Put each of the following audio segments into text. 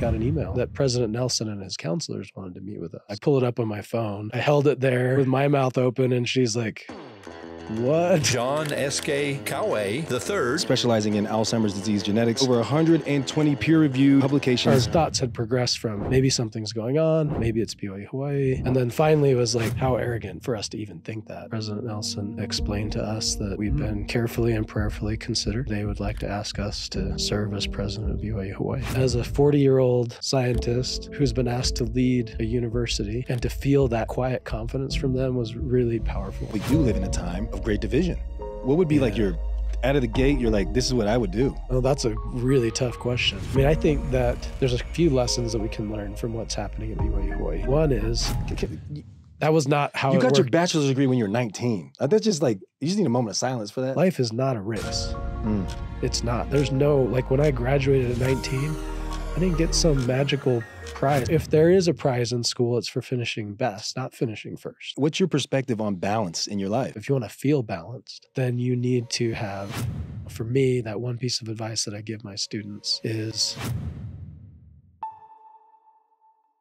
got an email that President Nelson and his counselors wanted to meet with us. I pull it up on my phone. I held it there with my mouth open, and she's like, what? John S.K. Kauwe III, specializing in Alzheimer's disease genetics, over 120 peer-reviewed publications. Our thoughts had progressed from maybe something's going on, maybe it's BYU Hawaii, and then finally it was like, how arrogant for us to even think that. President Nelson explained to us that we'd been carefully and prayerfully considered. They would like to ask us to serve as president of BYU Hawaii. As a 40-year-old scientist who's been asked to lead a university, and to feel that quiet confidence from them was really powerful. We do live in a time of great division. What would be like your, out of the gate, you're like, this is what I would do? Well, that's a really tough question. I mean, I think that there's a few lessons that we can learn from what's happening at BYU Hawaii. One is, that was not how you it got worked. your bachelor's degree when you're 19. That's just like, you just need a moment of silence for that. Life is not a race. It's not. There's no, like when I graduated at 19, I didn't get some magical prize. If there is a prize in school, it's for finishing best, not finishing first. What's your perspective on balance in your life? If you want to feel balanced, then you need to have, for me, that one piece of advice that I give my students is,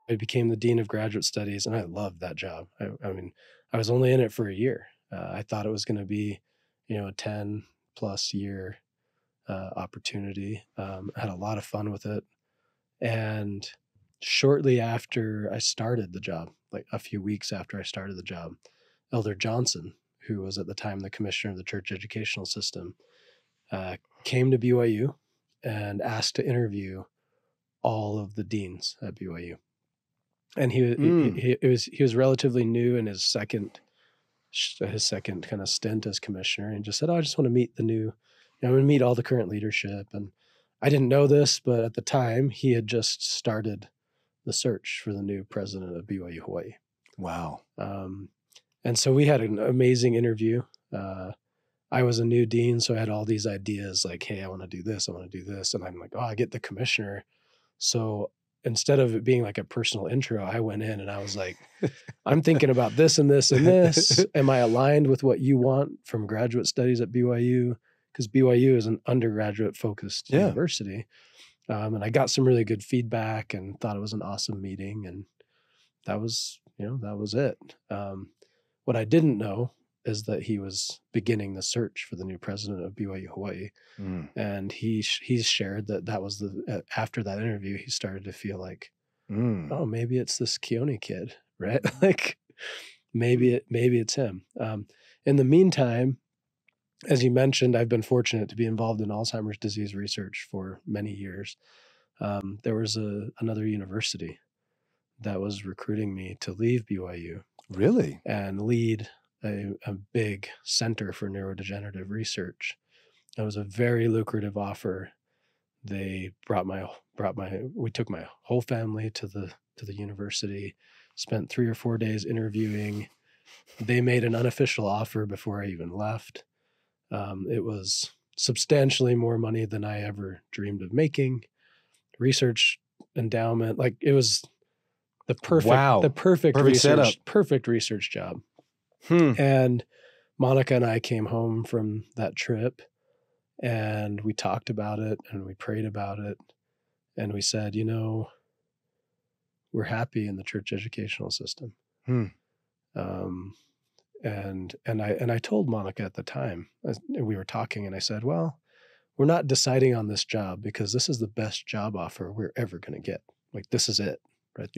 I became the Dean of Graduate Studies, and I loved that job. I mean, I was only in it for a year. I thought it was going to be, a 10+ year opportunity. I had a lot of fun with it. And shortly after I started the job, like a few weeks after I started the job, Elder Johnson, who was at the time the commissioner of the church educational system, came to BYU and asked to interview all of the deans at BYU. And he was relatively new in his second kind of stint as commissioner, and just said, I just want to meet I'm going to meet all the current leadership. And I didn't know this, but at the time he had just started the search for the new president of BYU Hawaii. Wow. And so we had an amazing interview. I was a new dean, so I had all these ideas like, hey, I want to do this, I want to do this. And I'm like, oh, I get the commissioner. So instead of it being like a personal intro, I went in and I was like, I'm thinking about this and this and this. Am I aligned with what you want from graduate studies at BYU? Because BYU is an undergraduate focused university. And I got some really good feedback and thought it was an awesome meeting. And that was, that was it. What I didn't know is that he was beginning the search for the new president of BYU Hawaii. And he shared that was after that interview, he started to feel like, oh, maybe it's this Keoni kid, right? Like maybe it's him. In the meantime, as you mentioned, I've been fortunate to be involved in Alzheimer's disease research for many years. There was another university that was recruiting me to leave BYU. Really? And lead a big center for neurodegenerative research. It was a very lucrative offer. They we took my whole family to the university, spent 3 or 4 days interviewing. They made an unofficial offer before I even left. It was substantially more money than I ever dreamed of making. Research endowment, like it was the perfect research job. And Monica and I came home from that trip and we talked about it and we prayed about it. And we said, we're happy in the church educational system. And I told Monica at the time, we were talking, and I said, well, we're not deciding on this job because this is the best job offer we're ever going to get. Like, this is it, right?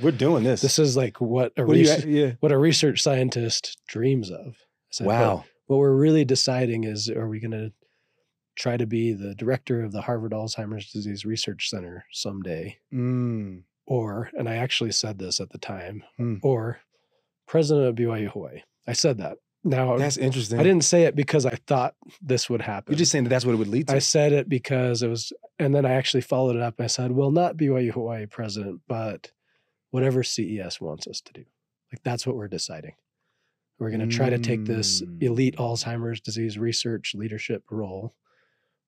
We're doing this. This is like what a research scientist dreams of. I said, wow. What we're really deciding is, are we going to try to be the director of the Harvard Alzheimer's Disease Research Center someday? Or, and I actually said this at the time, or president of BYU Hawaii. I said that. Now, that's interesting. I didn't say it because I thought this would happen. You're just saying that's what it would lead to. I said it because it was, and then I actually followed it up. I said, well, not BYU Hawaii president, but whatever CES wants us to do. Like, that's what we're deciding. We're going to try to take this elite Alzheimer's disease research leadership role,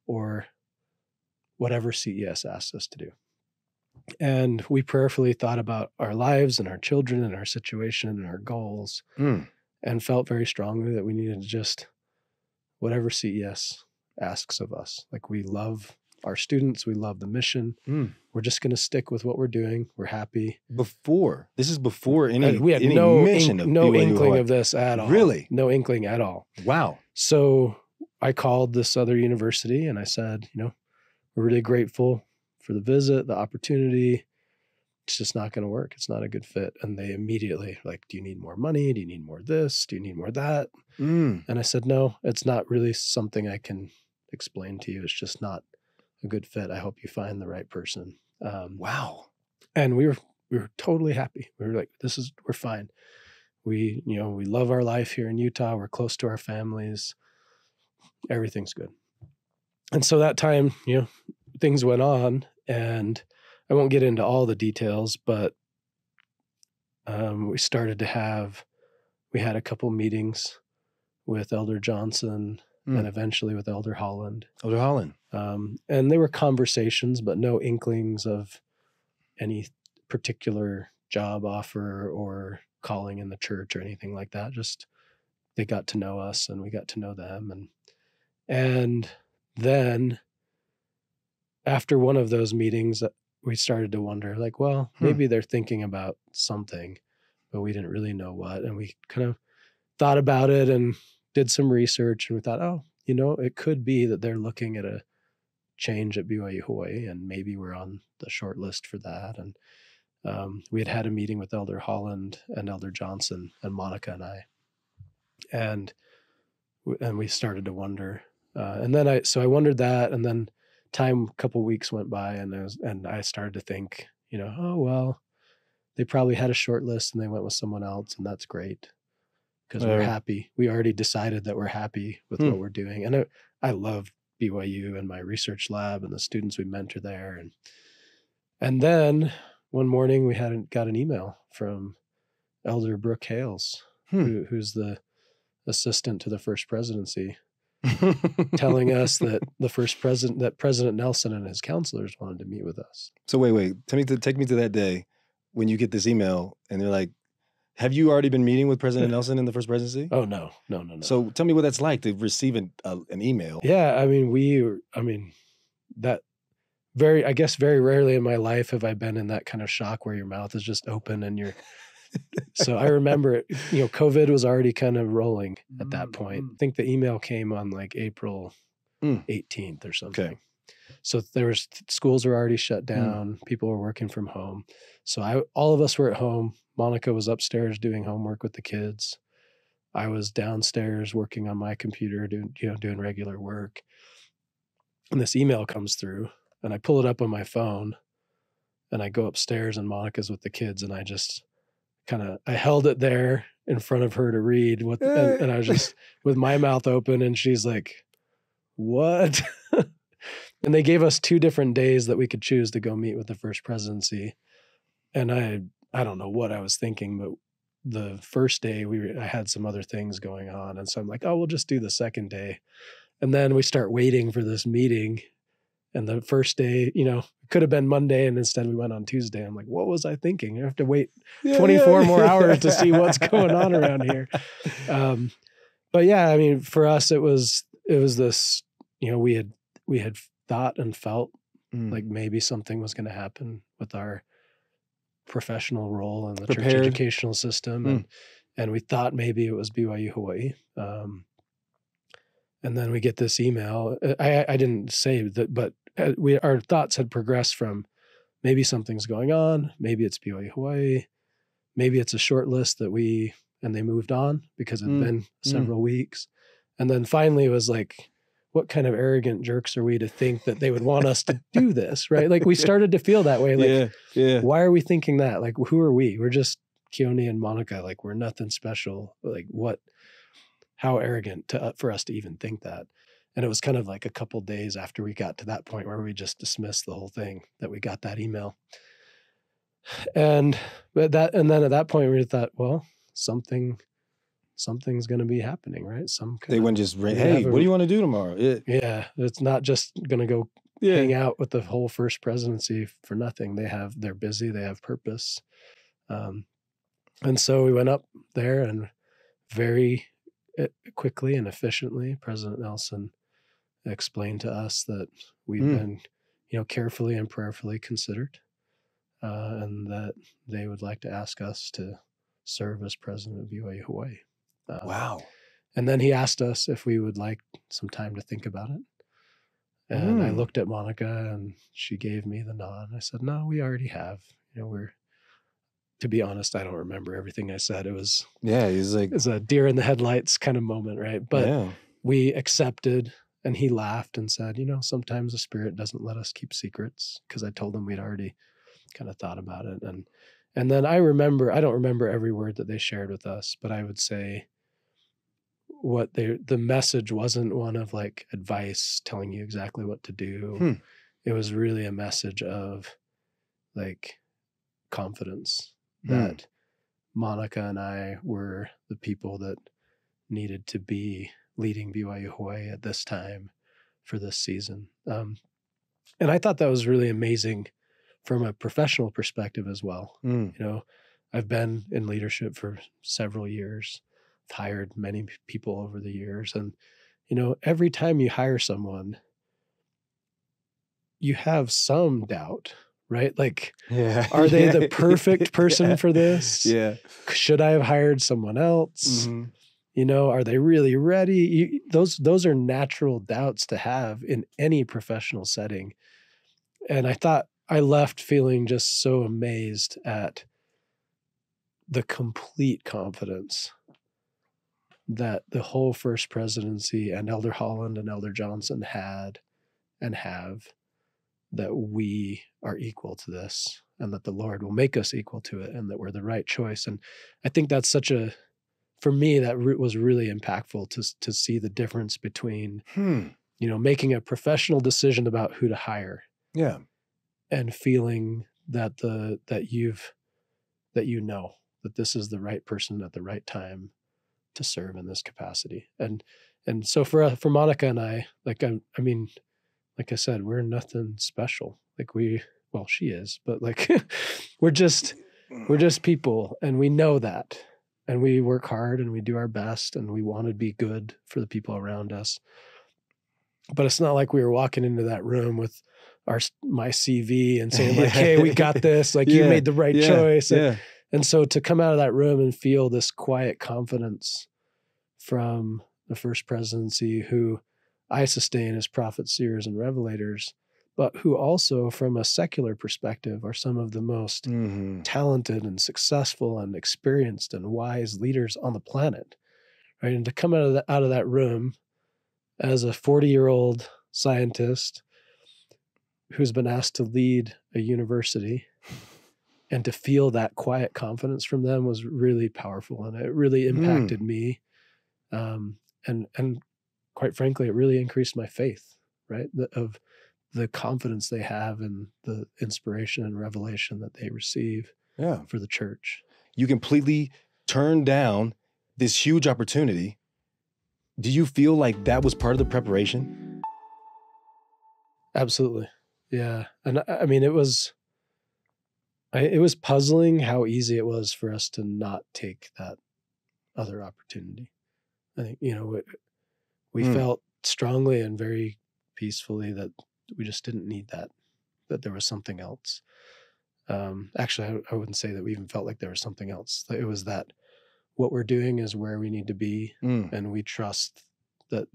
or whatever CES asks us to do. And we prayerfully thought about our lives and our children and our situation and our goals, and felt very strongly that we needed to just, whatever CES asks of us. Like, we love our students. We love the mission. We're just going to stick with what we're doing. We're happy. This is before any we had any no mention of no BYU inkling Hawaii. of this at all. Really? No inkling at all. Wow. So I called this other university and I said, we're really grateful for the visit, the opportunity. It's just not going to work. It's not a good fit. And they immediately like, do you need more money? Do you need more this? Do you need more that? And I said, no, it's not really something I can explain to you. It's just not a good fit. I hope you find the right person. Wow. And we were totally happy. We were like, we're fine. We love our life here in Utah. We're close to our families. Everything's good. And so that time, things went on, and I won't get into all the details, but we had a couple meetings with Elder Johnson and eventually with Elder Holland. Elder Holland. And they were conversations, but no inklings of any particular job offer or calling in the church or anything like that. Just they got to know us and we got to know them. And then after one of those meetings, we started to wonder, like, well, maybe they're thinking about something, but we didn't really know what. And we kind of thought about it and did some research, and we thought, it could be that they're looking at a change at BYU Hawaii, and maybe we're on the short list for that. And we had a meeting with Elder Holland and Elder Johnson and Monica and I, and we started to wonder. And then I wondered that, and then a couple weeks went by, and I started to think, oh well, they probably had a short list and they went with someone else, and that's great because we're happy. We already decided that we're happy with what we're doing, and I love BYU and my research lab and the students we mentor there, and then one morning we got an email from Elder Brooke Hales, who's the assistant to the first presidency, telling us that President Nelson and his counselors wanted to meet with us. So wait, take me to that day when you get this email and they're like, have you already been meeting with President Nelson in the first presidency? Oh, no. So tell me what that's like to receive an email. Yeah. I guess very rarely in my life have I been in that kind of shock where your mouth is just open and you're, so I remember, COVID was already kind of rolling at that point. I think the email came on like April 18th or something. Okay. So schools were already shut down. People were working from home. So all of us were at home. Monica was upstairs doing homework with the kids. I was downstairs working on my computer, doing regular work. And this email comes through, and I pull it up on my phone, and I go upstairs, and Monica's with the kids, and I just I held it there in front of her to read and I was just with my mouth open, and she's like, what? And they gave us 2 different days that we could choose to go meet with the first presidency. And I don't know what I was thinking, but the first day I had some other things going on. And so I'm like, oh, we'll just do the second day. And then we start waiting for this meeting. And the first day, it could have been Monday, and instead we went on Tuesday. I'm like, what was I thinking? You have to wait 24 more hours to see what's going on around here. But yeah, for us, it was this, we had thought and felt like maybe something was going to happen with our professional role in the church educational system. And we thought maybe it was BYU Hawaii. And then we get this email. I didn't say that, but our thoughts had progressed from maybe something's going on. Maybe it's BYU Hawaii. Maybe it's a short list and they moved on because it'd been several weeks. And then finally it was like, what kind of arrogant jerks are we to think that they would want us to do this, right? Like we started to feel that way. Like, why are we thinking that? Like, who are we? We're just Keoni and Monica. Like, we're nothing special. Like, how arrogant for us to even think that. And it was kind of like a couple days after we got to that point where we just dismissed the whole thing that we got that email. And then at that point we thought, well, something's going to be happening, right? They wouldn't just hey, what do you want to do tomorrow? Yeah, it's not just going to go hang out with the whole first presidency for nothing. They're busy. They have purpose. And so we went up there, and very quickly and efficiently, President Nelson explained to us that we've been carefully and prayerfully considered, and that they would like to ask us to serve as president of BYU Hawaii. Wow. And then he asked us if we would like some time to think about it. And I looked at Monica, and she gave me the nod. I said, no, we already have. To be honest, I don't remember everything I said. It was a deer in the headlights kind of moment, right? But we accepted, and he laughed and said, sometimes the Spirit doesn't let us keep secrets, because I told him we'd already kind of thought about it. And then I don't remember every word that they shared with us, but I would say the message wasn't one of like advice telling you exactly what to do. It was really a message of like confidence that Monica and I were the people that needed to be leading BYU Hawaii at this time for this season. And I thought that was really amazing from a professional perspective as well. I've been in leadership for several years. I've hired many people over the years. And, every time you hire someone, you have some doubt, right? Like, are they the perfect person for this? Yeah. Should I have hired someone else? Are they really ready? Those are natural doubts to have in any professional setting. And I thought I left feeling just so amazed at the complete confidence that the whole First Presidency and Elder Holland and Elder Johnson had and have, that we are equal to this, and that the Lord will make us equal to it, and that we're the right choice. And I think that's for me, that was really impactful to see the difference between, making a professional decision about who to hire. Yeah. And feeling that that this is the right person at the right time to serve in this capacity. And so for Monica and I, like I said, we're nothing special. Like she is, but like we're just people, and we know that, and we work hard and we do our best, and we want to be good for the people around us. But it's not like we were walking into that room with my CV and saying like, hey, we got this. Like you made the right choice. And so to come out of that room and feel this quiet confidence from the First Presidency, who I sustain as prophets, seers, and revelators, but who also from a secular perspective are some of the most talented and successful and experienced and wise leaders on the planet, right? And to come out of that room as a 40-year-old scientist who's been asked to lead a university, and to feel that quiet confidence from them was really powerful, and it really impacted me. And quite frankly, it really increased my faith, right? Of the confidence they have and the inspiration and revelation that they receive for the church. You completely turned down this huge opportunity. Do you feel like that was part of the preparation? Absolutely. Yeah. And I mean, it was puzzling how easy it was for us to not take that other opportunity. I think, we felt strongly and very peacefully that we just didn't need that there was something else. Actually, I wouldn't say that we even felt like there was something else. It was that what we're doing is where we need to be, and we trust that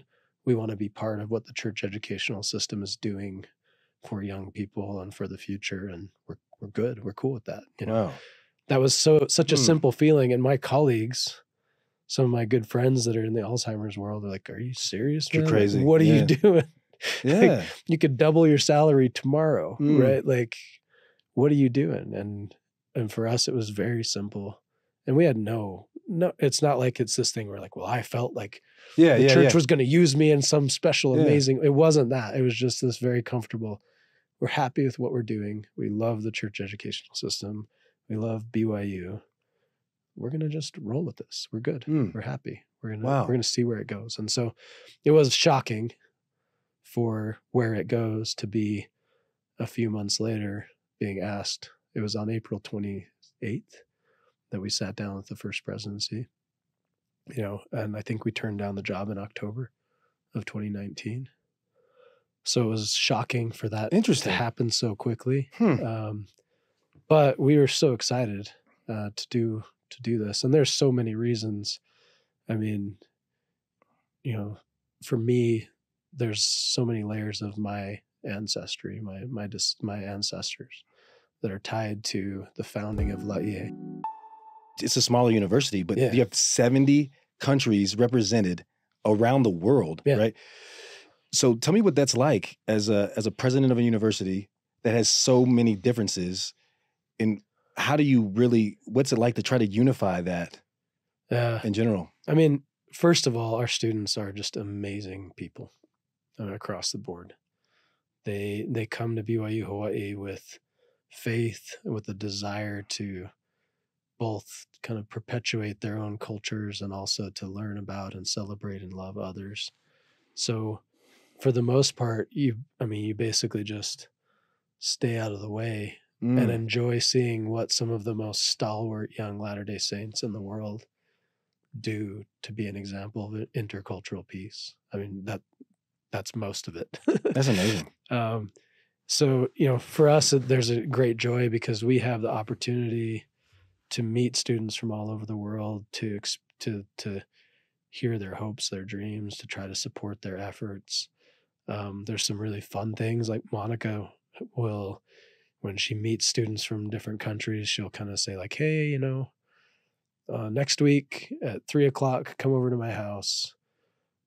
we want to be part of what the church educational system is doing for young people and for the future, and we're good. We're cool with that. Wow. That was such a simple feeling. And my colleagues, some of my good friends that are in the Alzheimer's world, are like, "Are you serious, man? You're crazy. Like, what are you doing? Yeah. Like, you could double your salary tomorrow, right? Like, what are you doing?" And for us, it was very simple. And we had no, it's not like it's this thing where like, well, I felt like the church was going to use me in some special, amazing. It wasn't that. It was just this very comfortable. We're happy with what we're doing. We love the church educational system. We love BYU. We're going to just roll with this. We're good. We're happy. We're going to see where it goes. And so it was shocking for where it goes to be a few months later being asked. It was on April 28th that we sat down with the First Presidency, and I think we turned down the job in October of 2019. So it was shocking for that to Interesting. happen so quickly. Hmm. But we were so excited to do this, and there's so many reasons. I mean, you know, for me, there's so many layers of my ancestry, my ancestors that are tied to the founding of Laie. It's a smaller university, but Yeah. you have 70 countries represented around the world, Yeah. right? So tell me what that's like as a president of a university that has so many differences, and how do you really, what's it like to try to unify that in general? I mean, first of all, our students are just amazing people across the board. They come to BYU Hawaii with faith, with a desire to both kind of perpetuate their own cultures and also to learn about and celebrate and love others. So for the most part, you basically just stay out of the way and enjoy seeing what some of the most stalwart young Latter-day Saints in the world do to be an example of intercultural peace. I mean, that's most of it. That's amazing. So, for us, there's a great joy because we have the opportunity to meet students from all over the world, to hear their hopes, their dreams, to try to support their efforts. There's some really fun things, like Monica will, when she meets students from different countries, she'll kind of say like, hey, next week at 3:00, come over to my house.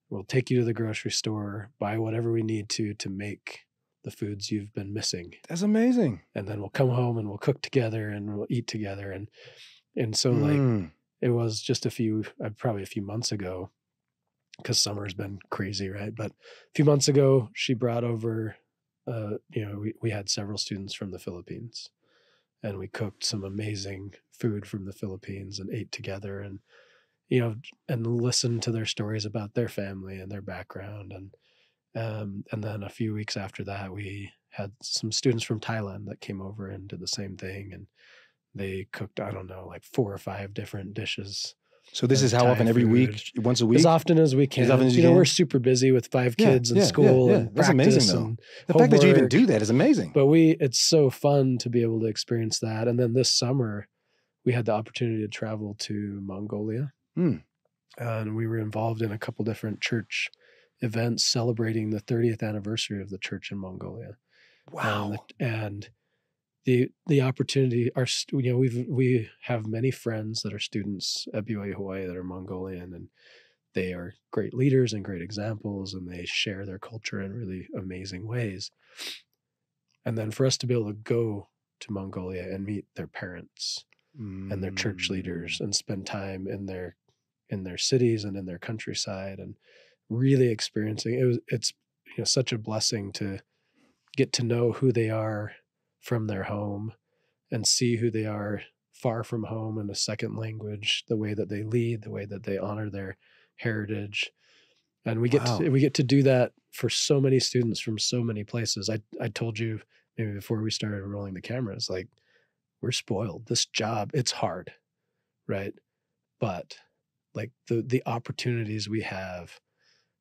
We'll take you to the grocery store, buy whatever we need to make the foods you've been missing. That's amazing. And then we'll come home and we'll cook together and we'll eat together. And so like it was just probably a few months ago, because summer's been crazy, right? But a few months ago, she brought over, we had several students from the Philippines, and we cooked some amazing food from the Philippines and ate together and listened to their stories about their family and their background. And then a few weeks after that, we had some students from Thailand that came over and did the same thing. And they cooked, I don't know, like 4 or 5 different dishes. So this is how often? Every week? Once a week? As often as we can. As often as you can? We're super busy with 5 kids in school and that's practice amazing, though. and The fact that you even homework. do that is amazing. But it's so fun to be able to experience that. And then this summer, we had the opportunity to travel to Mongolia. And we were involved in a couple different church events celebrating the 30th anniversary of the church in Mongolia. Wow. And the opportunity, we have many friends that are students at BYU Hawaii that are Mongolian, and they are great leaders and great examples, and they share their culture in really amazing ways. And then for us to be able to go to Mongolia and meet their parents and their church leaders and spend time in their cities and in their countryside and really experiencing it's such a blessing to get to know who they are from their home and see who they are far from home in a second language, the way that they lead, the way that they honor their heritage. And we get to do that for so many students from so many places. I told you maybe before we started rolling the cameras, like, we're spoiled. This job, it's hard, right? But like the opportunities we have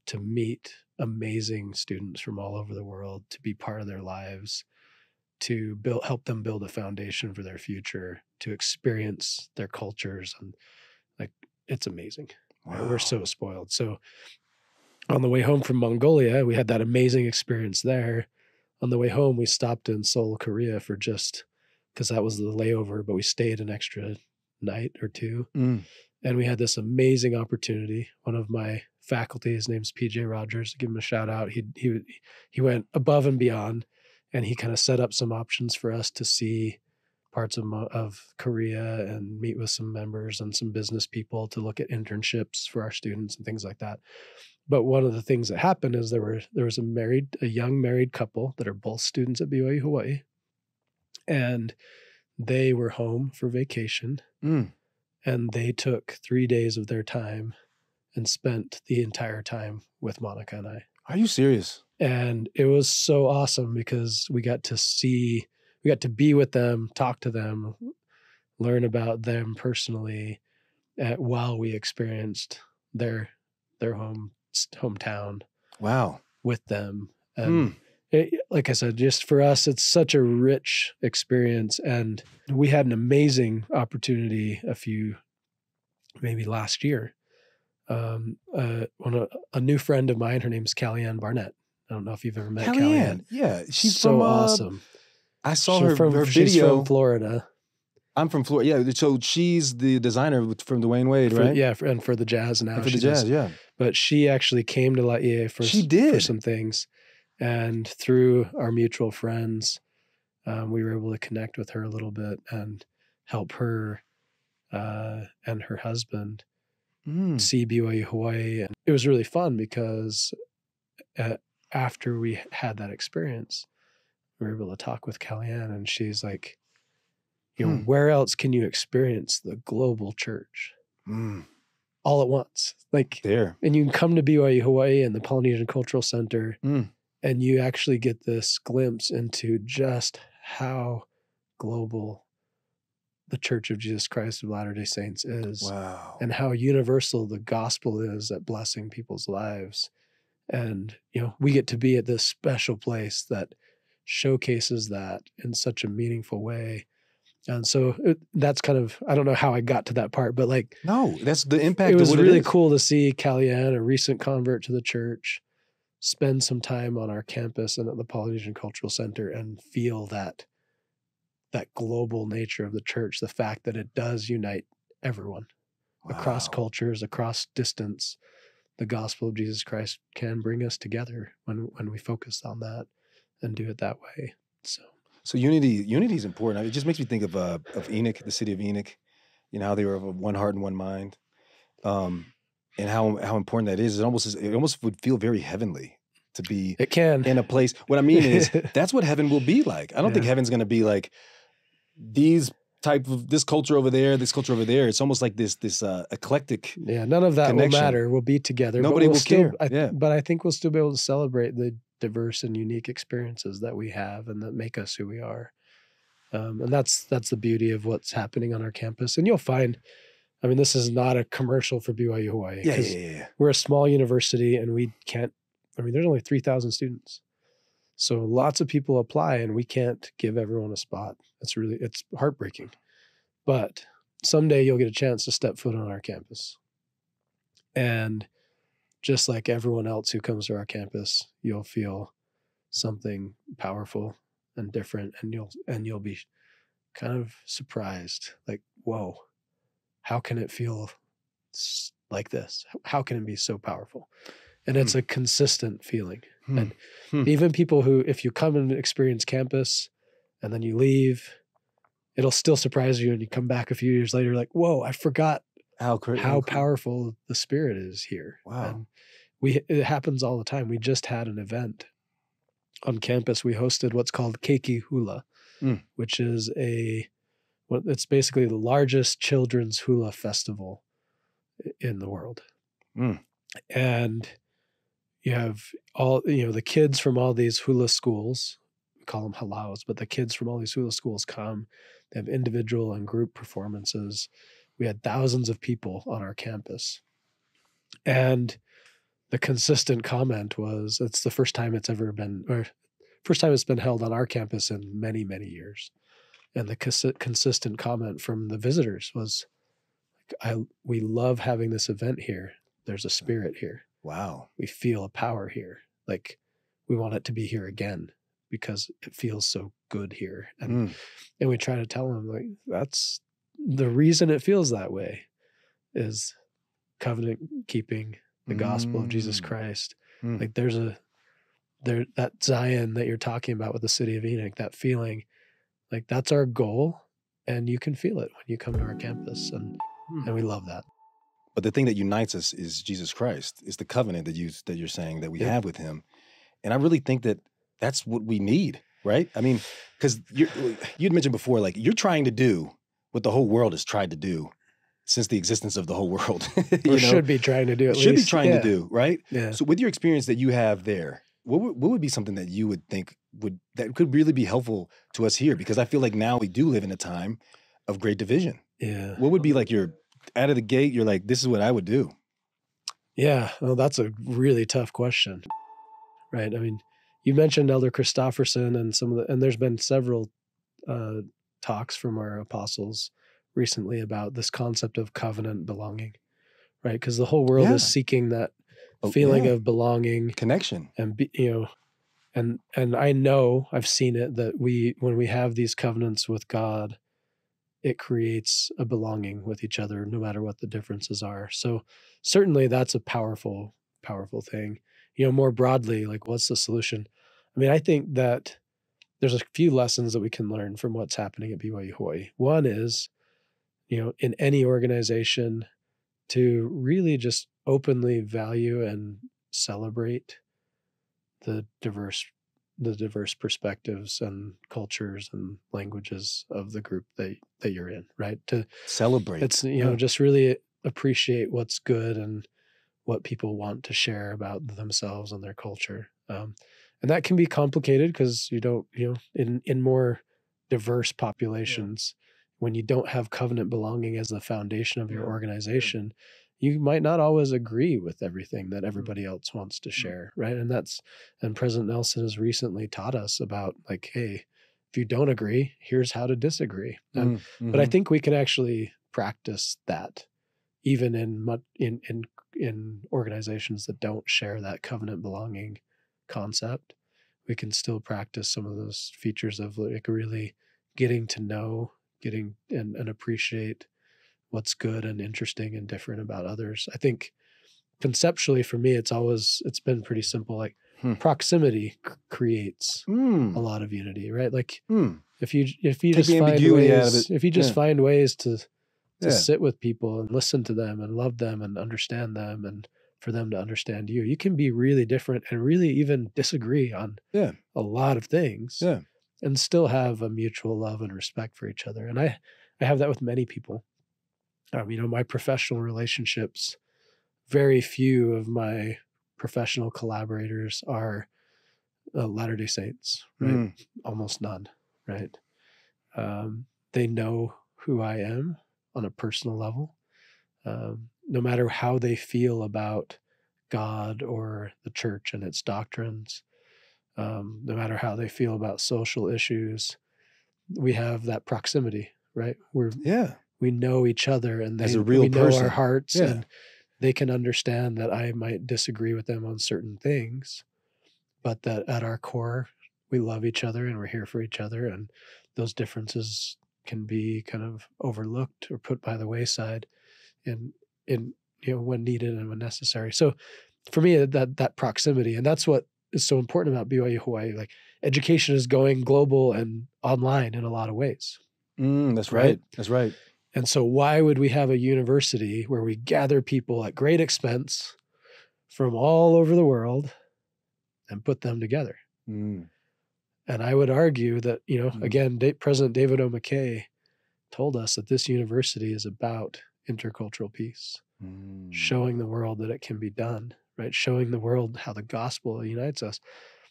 to meet amazing students from all over the world, to be part of their lives, to help them build a foundation for their future, to experience their cultures, and like, it's amazing. Wow. We're so spoiled. So on the way home from Mongolia, we had that amazing experience there. On the way home, we stopped in Seoul, Korea because that was the layover, but we stayed an extra night or 2. And we had this amazing opportunity. One of my faculty, his name's PJ Rogers, give him a shout out. He went above and beyond, and he kind of set up some options for us to see parts of Korea and meet with some members and some business people to look at internships for our students and things like that. But one of the things that happened is there was a young married couple that are both students at BYU Hawaii, and they were home for vacation. And they took 3 days of their time and spent the entire time with Monica and I. Are you serious? And it was so awesome because we got to be with them, talk to them, learn about them personally, while we experienced their hometown. Wow. With them. And like I said, just for us, it's such a rich experience. And we had an amazing opportunity maybe last year. A new friend of mine, her name's Kellyanne Barnett. I don't know if you've ever met Kellyanne. Yeah, she's so from awesome. I saw She's her She's video. from Florida. I'm from Florida. Yeah, so she's the designer from Dwayne Wade, right? Yeah, and for the Jazz now. And for the Jazz, yeah. But she actually came to LaIE for some things. And through our mutual friends, we were able to connect with her a little bit and help her and her husband see BYU Hawaii. And it was really fun because after we had that experience, we were able to talk with Kellyanne, and she's like, where else can you experience the global church all at once? Like there. And you can come to BYU Hawaii and the Polynesian Cultural Center, and you actually get this glimpse into just how global the Church of Jesus Christ of Latter-day Saints is. Wow. And how universal the gospel is at blessing people's lives. And, we get to be at this special place that showcases that in such a meaningful way. And so that's kind of, I don't know how I got to that part, but no, that's the impact. It was really cool to see Kellyanne, a recent convert to the church, spend some time on our campus and at the Polynesian Cultural Center and feel that global nature of the church, the fact that it does unite everyone across cultures, across distance. The gospel of Jesus Christ can bring us together when we focus on that and do it that way. So unity is important. It just makes me think of Enoch, the city of Enoch, how they were of one heart and one mind, and how important that is. It almost would feel very heavenly to be in a place. What I mean is that's what heaven will be like. I don't think heaven's going to be like this culture over there, this culture over there. It's almost like this eclectic. Yeah, none of that connection will matter. We'll be together. Nobody will care. But I think we'll still be able to celebrate the diverse and unique experiences that we have and that make us who we are. And that's the beauty of what's happening on our campus. And you'll find, this is not a commercial for BYU Hawaii. Yeah. We're a small university and we can't, there's only 3,000 students. So lots of people apply and we can't give everyone a spot. It's heartbreaking. But someday you'll get a chance to step foot on our campus. And just like everyone else who comes to our campus, you'll feel something powerful and different, and you'll be kind of surprised, like, whoa, how can it feel like this? How can it be so powerful? And it's a consistent feeling. And even people who, if you come and experience campus and then you leave, it'll still surprise you, and you come back a few years later like, whoa, I forgot how powerful the Spirit is here. Wow. And it happens all the time. We just had an event on campus. We hosted what's called Hula, which is it's basically the largest children's hula festival in the world. And you have all, the kids from all these hula schools, we call them halaus, but the kids from all these hula schools come. They have individual and group performances. We had thousands of people on our campus. And the consistent comment was, it's the first time it's been held on our campus in many, many years. And the consistent comment from the visitors was, we love having this event here. There's a spirit here. Wow. We feel a power here. Like, we want it to be here again because it feels so good here. And we try to tell them, like, that's the reason it feels that way is covenant keeping, the gospel of Jesus Christ. Like that Zion that you're talking about with the city of Enoch, that feeling, like that's our goal, and you can feel it when you come to our campus, and we love that. But the thing that unites us is Jesus Christ, is the covenant that you're saying that we have with him. And I really think that that's what we need, right? Because you'd mentioned before, like, you're trying to do what the whole world has tried to do since the existence of the whole world. Or should be trying to do at least. Should be trying to do, right? Yeah. So with your experience that you have there, what would be something that you would think that could really be helpful to us here? Because I feel like now we do live in a time of great division. Yeah. What would be like out of the gate, you're like, this is what I would do? Yeah. Well, that's a really tough question, right? you mentioned Elder Christofferson and and there's been several talks from our apostles recently about this concept of covenant belonging, right? Because the whole world is seeking that feeling of belonging, connection, and and I know I've seen it that when we have these covenants with God, it creates a belonging with each other, no matter what the differences are. So certainly that's a powerful, powerful thing. More broadly, like, what's the solution? I mean, I think that there's a few lessons that we can learn from what's happening at BYU Hawaii. One is, in any organization, to really just openly value and celebrate the diverse perspectives and cultures and languages of the group that you're in, right? To celebrate. It's, just really appreciate what's good and what people want to share about themselves and their culture. And that can be complicated because in more diverse populations, when you don't have covenant belonging as the foundation of your organization, you might not always agree with everything that everybody else wants to share, right? And President Nelson has recently taught us about, like, hey, if you don't agree, here's how to disagree. But I think we can actually practice that even in organizations that don't share that covenant belonging concept. We can still practice some of those features of, like, really getting to know, and appreciate what's good and interesting and different about others. I think conceptually for me, it's been pretty simple. Like, proximity creates a lot of unity, right? Like, if you just find ways to sit with people and listen to them and love them and understand them, and for them to understand you, you can be really different and really even disagree on a lot of things, and still have a mutual love and respect for each other. And I have that with many people. My professional relationships, very few of my professional collaborators are Latter-day Saints, right? Almost none, right? They know who I am on a personal level. No matter how they feel about God or the church and its doctrines, no matter how they feel about social issues, we have that proximity, right? We know each other, and as a real we know person. our hearts, and they can understand that I might disagree with them on certain things, but that at our core, we love each other and we're here for each other. And those differences can be kind of overlooked or put by the wayside in when needed and when necessary. So for me, that proximity, and that's what is so important about BYU Hawaii. Like, education is going global and online in a lot of ways. That's right. That's right. And so why would we have a university where we gather people at great expense from all over the world and put them together? And I would argue that, again, President David O. McKay told us that this university is about intercultural peace, showing the world that it can be done, right? Showing the world how the gospel unites us.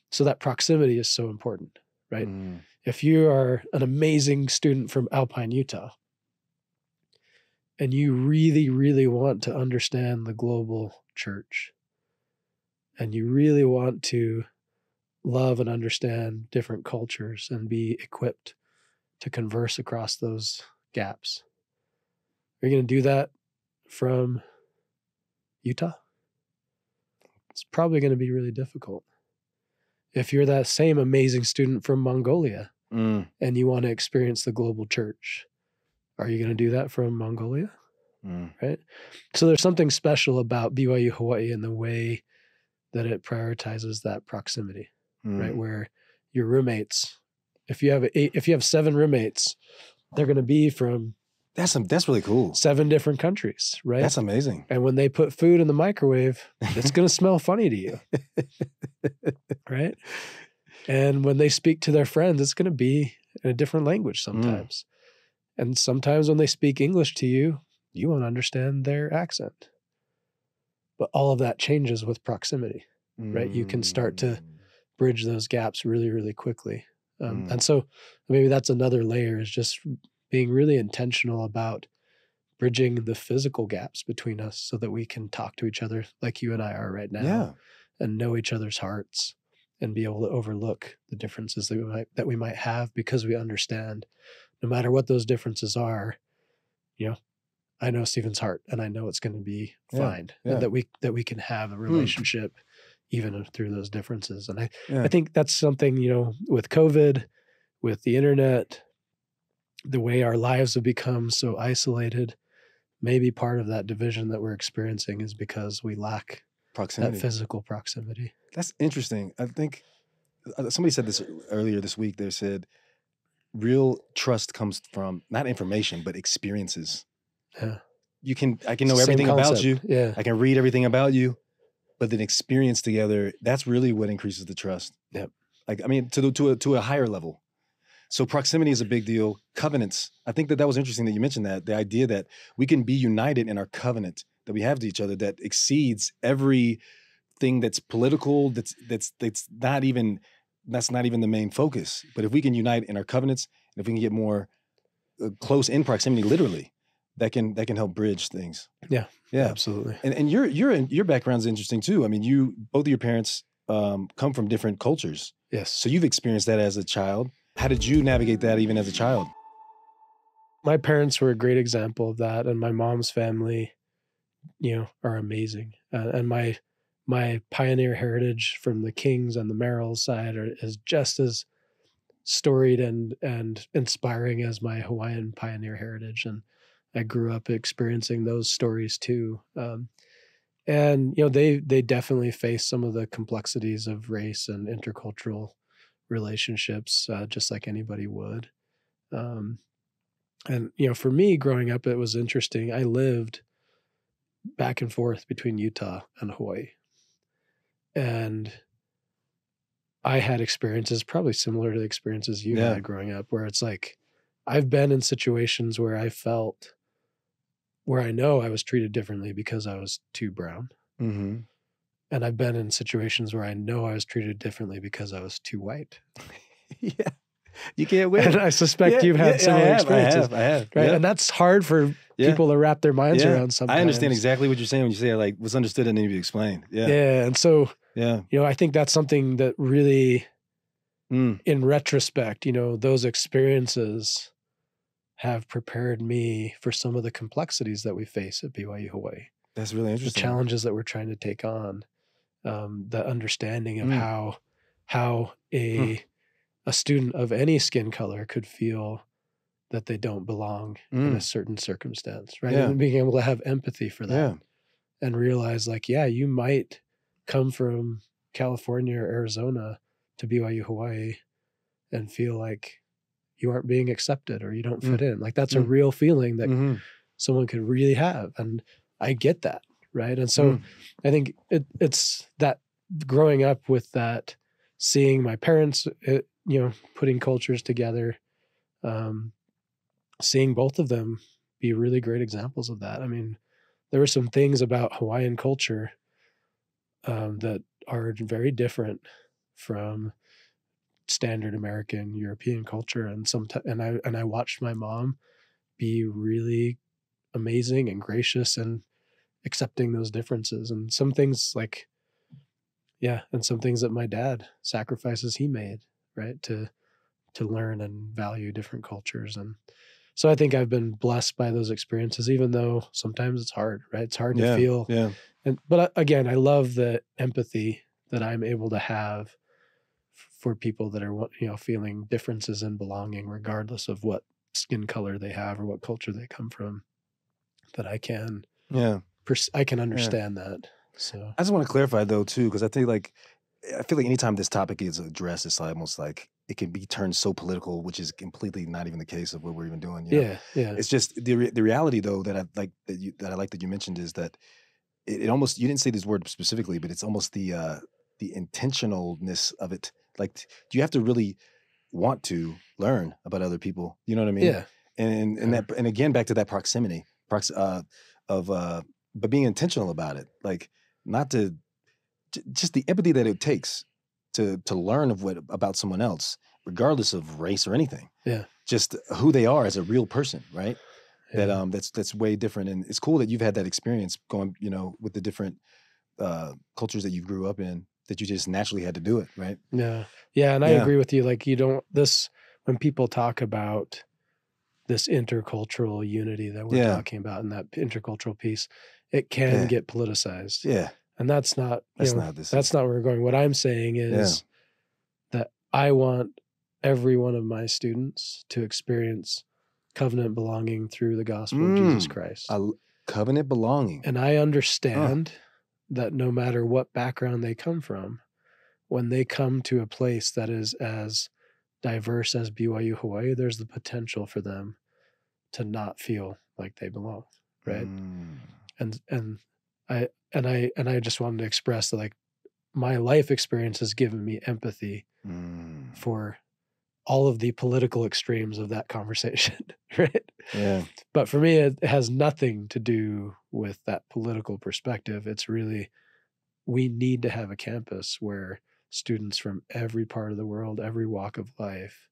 So that proximity is so important, right? If you are an amazing student from Alpine, Utah, and you really, really want to understand the global church, and you really want to love and understand different cultures and be equipped to converse across those gaps, are you going to do that from Utah? It's probably going to be really difficult. If you're that same amazing student from Mongolia and you want to experience the global church, are you going to do that from Mongolia? Right? So there's something special about BYU Hawaii in the way that it prioritizes that proximity, right? Where your roommates, if you have 7 roommates, they're going to be from that's really cool. 7 different countries, right? That's amazing. And when they put food in the microwave, it's going to smell funny to you, right? And when they speak to their friends, it's going to be in a different language sometimes. And sometimes when they speak English to you, you won't understand their accent. But all of that changes with proximity, right? You can start to bridge those gaps really, really quickly. And so maybe that's another layer, is just being really intentional about bridging the physical gaps between us so that we can talk to each other like you and I are right now, and know each other's hearts and be able to overlook the differences that we might have, because we understand no matter what those differences are, you know, I know Stephen's heart, and I know it's going to be fine, and that we can have a relationship even through those differences. And I think that's something, with COVID, with the internet, the way our lives have become so isolated, maybe part of that division that we're experiencing is because we lack proximity, that physical proximity. That's interesting. I think somebody said this earlier this week. They said real trust comes from not information, but experiences. Yeah. I can know everything about you. Yeah. I can read everything about you, but then experience together, that's really what increases the trust. Yep. Like, I mean, to a higher level. So proximity is a big deal. Covenants. I think that was interesting that you mentioned that, the idea that we can be united in our covenant that we have to each other that exceeds everything that's political, that's not even the main focus. But if we can unite in our covenants, and if we can get more close in proximity, literally, that can help bridge things. Yeah. Yeah. Absolutely. And your background's interesting too. I mean, both of your parents come from different cultures. Yes. So you've experienced that as a child. How did you navigate that even as a child? My parents were a great example of that, and my mom's family, are amazing. And my pioneer heritage from the Kings and the Merrills side is just as storied and inspiring as my Hawaiian pioneer heritage. And I grew up experiencing those stories too. And they definitely face some of the complexities of race and intercultural relationships, just like anybody would. And for me growing up, it was interesting. I lived back and forth between Utah and Hawaii. And I had experiences probably similar to the experiences you had growing up, where it's like, I've been in situations where I know I was treated differently because I was too brown. Mm-hmm. And I've been in situations where I know I was treated differently because I was too white. Yeah. You can't win. And I suspect you've had similar experiences. I have. Right. Yeah. And that's hard for people to wrap their minds around sometimes. I understand exactly what you're saying when you say like what's understood and need to be explained. Yeah. Yeah. And so, I think that's something that really, in retrospect, those experiences have prepared me for some of the complexities that we face at BYU Hawaii. That's really interesting. The challenges that we're trying to take on, the understanding of how a student of any skin color could feel that they don't belong in a certain circumstance, right? Yeah. And being able to have empathy for that and realize like, you might come from California or Arizona to BYU Hawaii and feel like you aren't being accepted or you don't fit in. Like that's a real feeling that someone could really have. And I get that. Right. And so I think it's that growing up with that, seeing my parents, putting cultures together, seeing both of them be really great examples of that. I mean, there were some things about Hawaiian culture that are very different from standard American European culture. And I watched my mom be really amazing and gracious and accepting those differences, and some things and some things that my dad, sacrifices he made, right, to learn and value different cultures. And so I think I've been blessed by those experiences, even though sometimes it's hard, right? It's hard to feel. Yeah. But again, I love the empathy that I'm able to have for people that are, feeling differences in belonging, regardless of what skin color they have or what culture they come from, that I can understand that. So I just want to clarify though too, because I feel like anytime this topic is addressed, it's almost like it can be turned so political, which is completely not even the case of what we're even doing. Yeah. It's just the reality though that I like that you mentioned is that it almost, you didn't say this word specifically, but it's almost the intentionalness of it. Like, do you have to really want to learn about other people? You know what I mean? Yeah. And that, and again, back to that proximity but being intentional about it, like not to just the empathy that it takes to learn about someone else, regardless of race or anything. Yeah. Just who they are as a real person, right? Yeah. That's way different. And it's cool that you've had that experience going, with the different cultures that you grew up in. that you just naturally had to do it, right? Yeah. Yeah. And I Yeah. agree with you. Like when people talk about this intercultural unity that we're Yeah. talking about and that intercultural piece, it can Yeah. get politicized. Yeah. And that's not, That's not this. that's not where we're going. What I'm saying is that I want every one of my students to experience covenant belonging through the gospel of Jesus Christ. Covenant belonging. And I understand that no matter what background they come from, when they come to a place that is as diverse as BYU Hawaii, there's the potential for them to not feel like they belong, right? And I just wanted to express that, like, my life experience has given me empathy for all of the political extremes of that conversation, right? Yeah. But for me, it has nothing to do with that political perspective. It's really, we need to have a campus where students from every part of the world, every walk of life,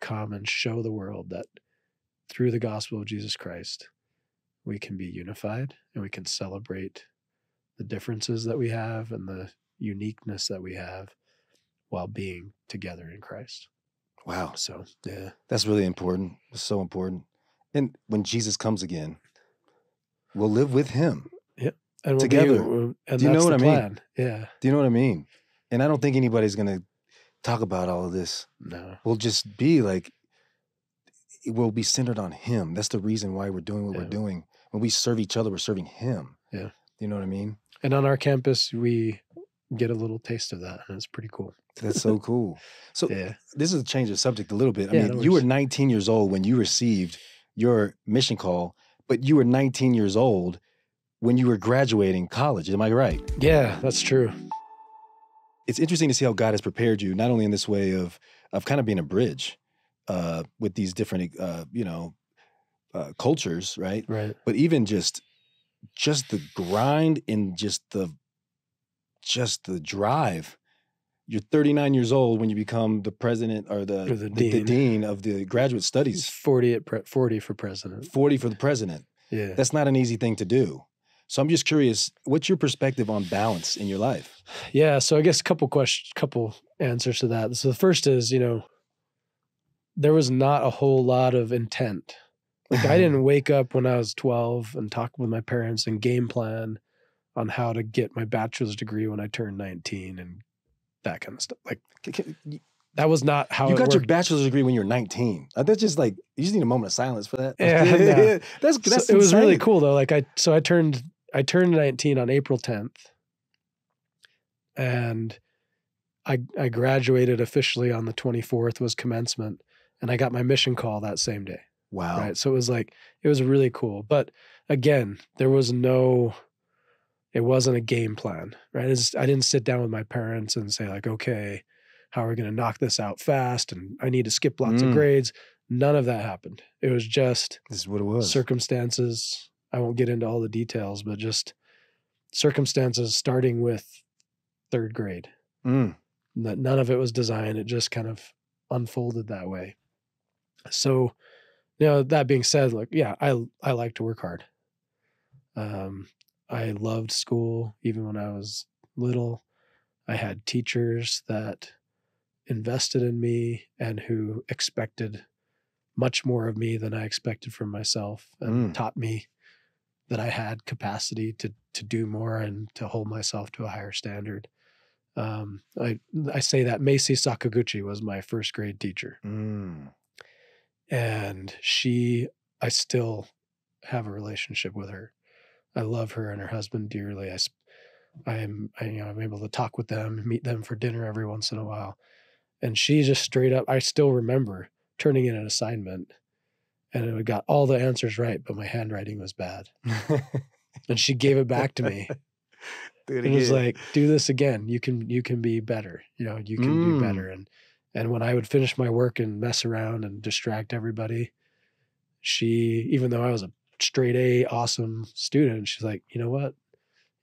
come and show the world that through the gospel of Jesus Christ, we can be unified and we can celebrate the differences that we have and the uniqueness that we have while being together in Christ. Wow. So, yeah. That's really important. It's so important. And when Jesus comes again, we'll live with him. Yeah. And we'll together. And do you know what I plan. mean? Yeah. Do you know what I mean? And I don't think anybody's going to talk about all of this. No. We'll just be like, it will be centered on him. That's the reason why we're doing what we're doing. When we serve each other, we're serving him. Yeah. You know what I mean? And on our campus, we get a little taste of that, and it's pretty cool. That's so cool. So this is a change of subject a little bit. I mean, no you were 19 years old when you received your mission call, but you were 19 years old when you were graduating college. Am I right? Yeah, that's true. It's interesting to see how God has prepared you, not only in this way of kind of being a bridge with these different, cultures, right? Right. But even just the grind and just the drive. You're 39 years old when you become the president or the dean of the graduate studies. 40 for president. 40 for the president. Yeah. That's not an easy thing to do. So I'm just curious, what's your perspective on balance in your life? Yeah. So I guess a couple answers to that. So the first is, there was not a whole lot of intent. Like, I didn't wake up when I was 12 and talk with my parents and game plan on how to get my bachelor's degree when I turned 19 and that kind of stuff. Like, that was not how you it got your worked. bachelor's degree when you're 19. That's just like, you just need a moment of silence for that. Yeah, no. That's it was insane. really cool though. Like, I turned 19 on April 10th, and I graduated officially on the 24th was commencement, and I got my mission call that same day. Wow. Right. So it was really cool. But again, it wasn't a game plan, right? I didn't sit down with my parents and say, like, okay, how are we going to knock this out fast? And I need to skip lots of grades. None of that happened. It was just this is what it was. Circumstances. I won't get into all the details, but just circumstances starting with third grade. None of it was designed. It just kind of unfolded that way. So, that being said, like, yeah, I like to work hard. I loved school even when I was little. I had teachers that invested in me and who expected much more of me than I expected from myself, and taught me that I had capacity to do more and to hold myself to a higher standard. I say that Macy Sakaguchi was my first grade teacher. And I still have a relationship with her. I love her and her husband dearly. I'm able to talk with them, meet them for dinner every once in a while. And she just straight up, I still remember turning in an assignment and it got all the answers right, but my handwriting was bad. And she gave it back to me. It was like, do this again. You can be better. You can do better. And when I would finish my work and mess around and distract everybody, even though I was a straight A, awesome student, she's like, you know what?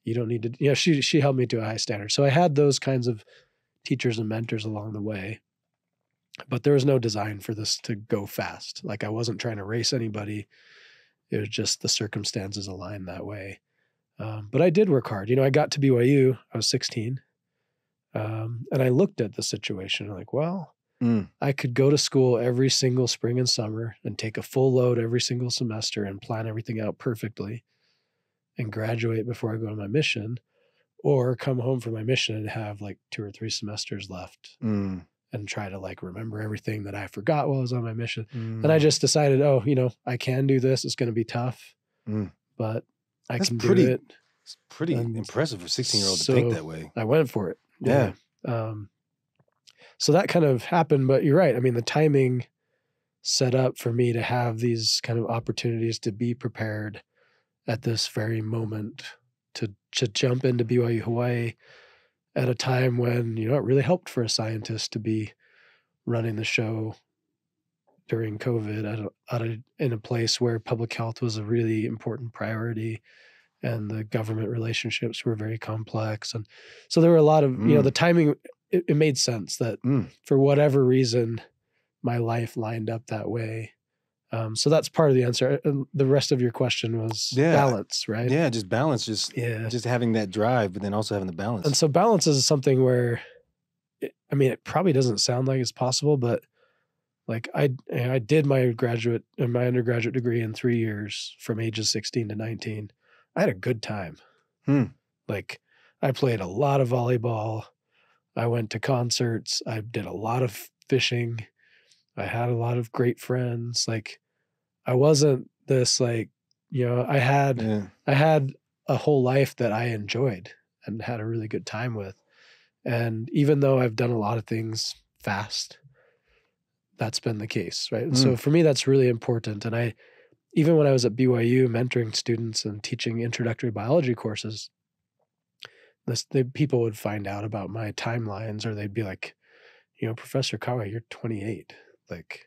You don't need to, she held me to a high standard. So I had those kinds of teachers and mentors along the way, but there was no design for this to go fast. Like, I wasn't trying to race anybody. It was just the circumstances aligned that way. But I did work hard. I got to BYU. I was 16. And I looked at the situation like, well, Mm. I could go to school every single spring and summer and take a full load every single semester and plan everything out perfectly and graduate before I go on my mission, or come home from my mission and have like 2 or 3 semesters left Mm. and try to like remember everything that I forgot while I was on my mission. And I Mm. just decided, oh, I can do this. It's going to be tough, Mm. but I That's can do pretty it. It's pretty And impressive for a 16-year-old to think so that way. I went for it. Yeah. So that kind of happened, but you're right. I mean, the timing set up for me to have these kind of opportunities to be prepared at this very moment to jump into BYU Hawaii at a time when, it really helped for a scientist to be running the show during COVID in a place where public health was a really important priority and the government relationships were very complex. And so there were a lot of, the timing, it made sense that for whatever reason, my life lined up that way. So that's part of the answer. And the rest of your question was balance, right? Yeah, just balance, just having that drive, but then also having the balance. And so balance is something where, it probably doesn't sound like it's possible, but like I did my undergraduate degree in 3 years from ages 16 to 19. I had a good time. Like I played a lot of volleyball. I went to concerts. I did a lot of fishing. I had a lot of great friends. Like I wasn't this like, I had a whole life that I enjoyed and had a really good time with. And even though I've done a lot of things fast, that's been the case, right? And so for me, that's really important. And even when I was at BYU mentoring students and teaching introductory biology courses, the people would find out about my timelines, or they'd be like, Professor Kauwe, you're 28. Like,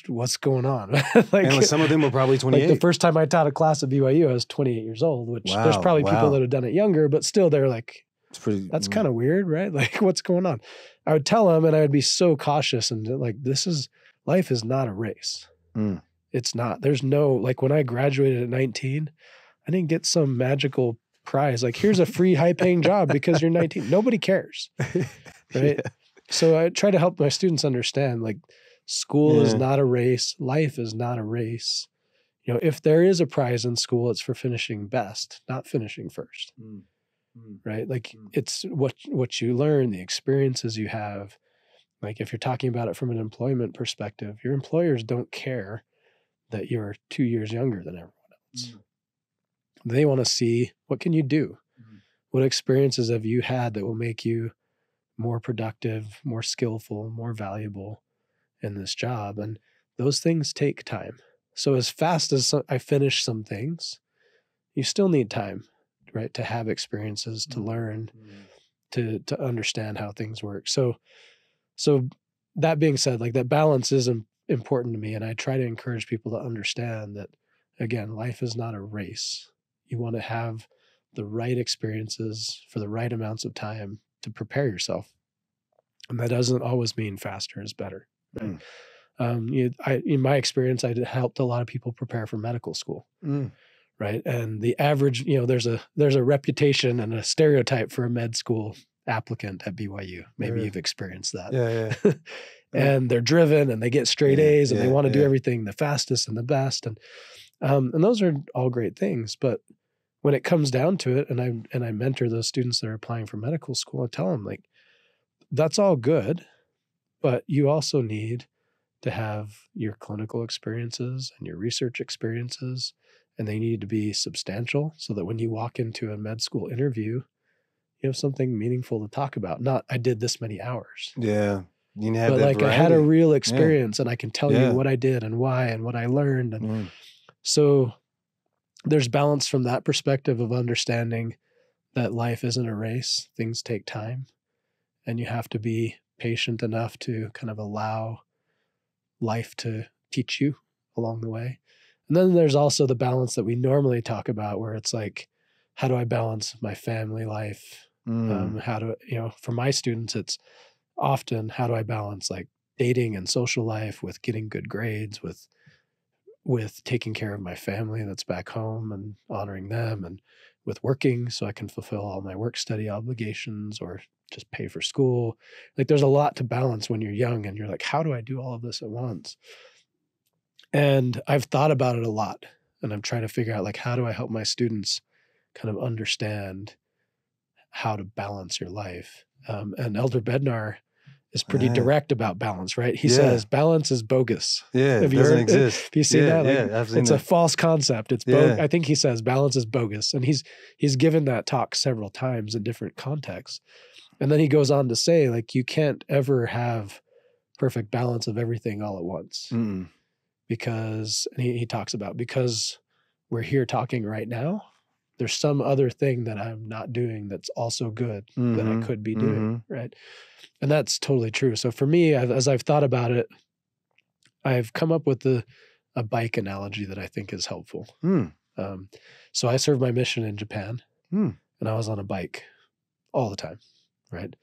what's going on? And some of them were probably 28. Like the first time I taught a class at BYU, I was 28 years old, which there's probably people that have done it younger, but still they're like, that's kind of weird, right? Like what's going on? I would tell them and I would be so cautious and like, life is not a race. It's not. There's no, like when I graduated at 19, I didn't get some magical prize. Like here's a free high paying job because you're 19. Nobody cares. Right. So I try to help my students understand like school is not a race. Life is not a race. If there is a prize in school, it's for finishing best, not finishing first. Right. Like it's what you learn, the experiences you have. Like if you're talking about it from an employment perspective, your employers don't care that you're 2 years younger than everyone else. They want to see, what can you do? What experiences have you had that will make you more productive, more skillful, more valuable in this job? And those things take time. So as fast as I finish some things, you still need time, right? To have experiences, to learn, to understand how things work. So that being said, like that balance is important to me. And I try to encourage people to understand that, again, life is not a race. You want to have the right experiences for the right amounts of time to prepare yourself. And that doesn't always mean faster is better. Right? In my experience, I helped a lot of people prepare for medical school. Right. And the average, there's a reputation and a stereotype for a med school applicant at BYU. Maybe you've experienced that. Yeah. And they're driven and they get straight A's and they want to do everything the fastest and the best. And those are all great things. But when it comes down to it, and I mentor those students that are applying for medical school, I tell them like, that's all good, but you also need to have your clinical experiences and your research experiences, and they need to be substantial so that when you walk into a med school interview, you have something meaningful to talk about. Not, I did this many hours. Yeah. You have but that like variety. I had a real experience and I can tell you what I did and why and what I learned. And so there's balance from that perspective of understanding that life isn't a race. Things take time and you have to be patient enough to kind of allow life to teach you along the way. And then there's also the balance that we normally talk about where it's like, how do I balance my family life? How do, for my students, it's often, how do I balance like dating and social life with getting good grades, with taking care of my family that's back home and honoring them and with working so I can fulfill all my work study obligations or just pay for school. Like there's a lot to balance when you're young and you're like, how do I do all of this at once? And I've thought about it a lot, and I'm trying to figure out like, how do I help my students kind of understand how to balance your life? And Elder Bednar is pretty direct about balance, right? He says balance is bogus. Yeah, Have it you doesn't heard, exist. have you seen that? Like, Yeah, I've seen it's that. a false concept. It's I think he says balance is bogus, and he's given that talk several times in different contexts. And then he goes on to say, like, you can't ever have perfect balance of everything all at once. Mm-mm. Because, and he talks about, because we're here talking right now, there's some other thing that I'm not doing that's also good that I could be doing, right? And that's totally true. So for me, as I've thought about it, I've come up with a bike analogy that I think is helpful. So I served my mission in Japan, and I was on a bike all the time, right?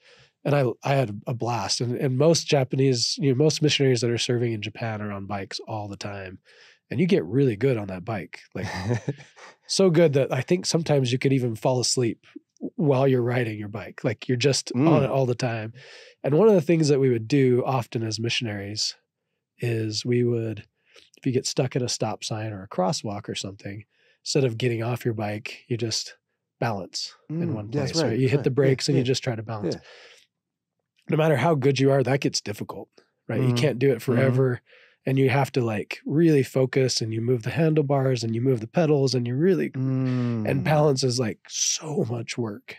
And I had a blast. And most Japanese, most missionaries that are serving in Japan are on bikes all the time. And you get really good on that bike, like so good that I think sometimes you could even fall asleep while you're riding your bike. Like you're just on it all the time. And one of the things that we would do often as missionaries is we would, if you get stuck at a stop sign or a crosswalk or something, instead of getting off your bike, you just balance in one place. That's right. You hit the brakes and you just try to balance. Yeah. No matter how good you are, that gets difficult, right? You can't do it forever. And you have to like really focus, and you move the handlebars and you move the pedals, and you really, and balance is like so much work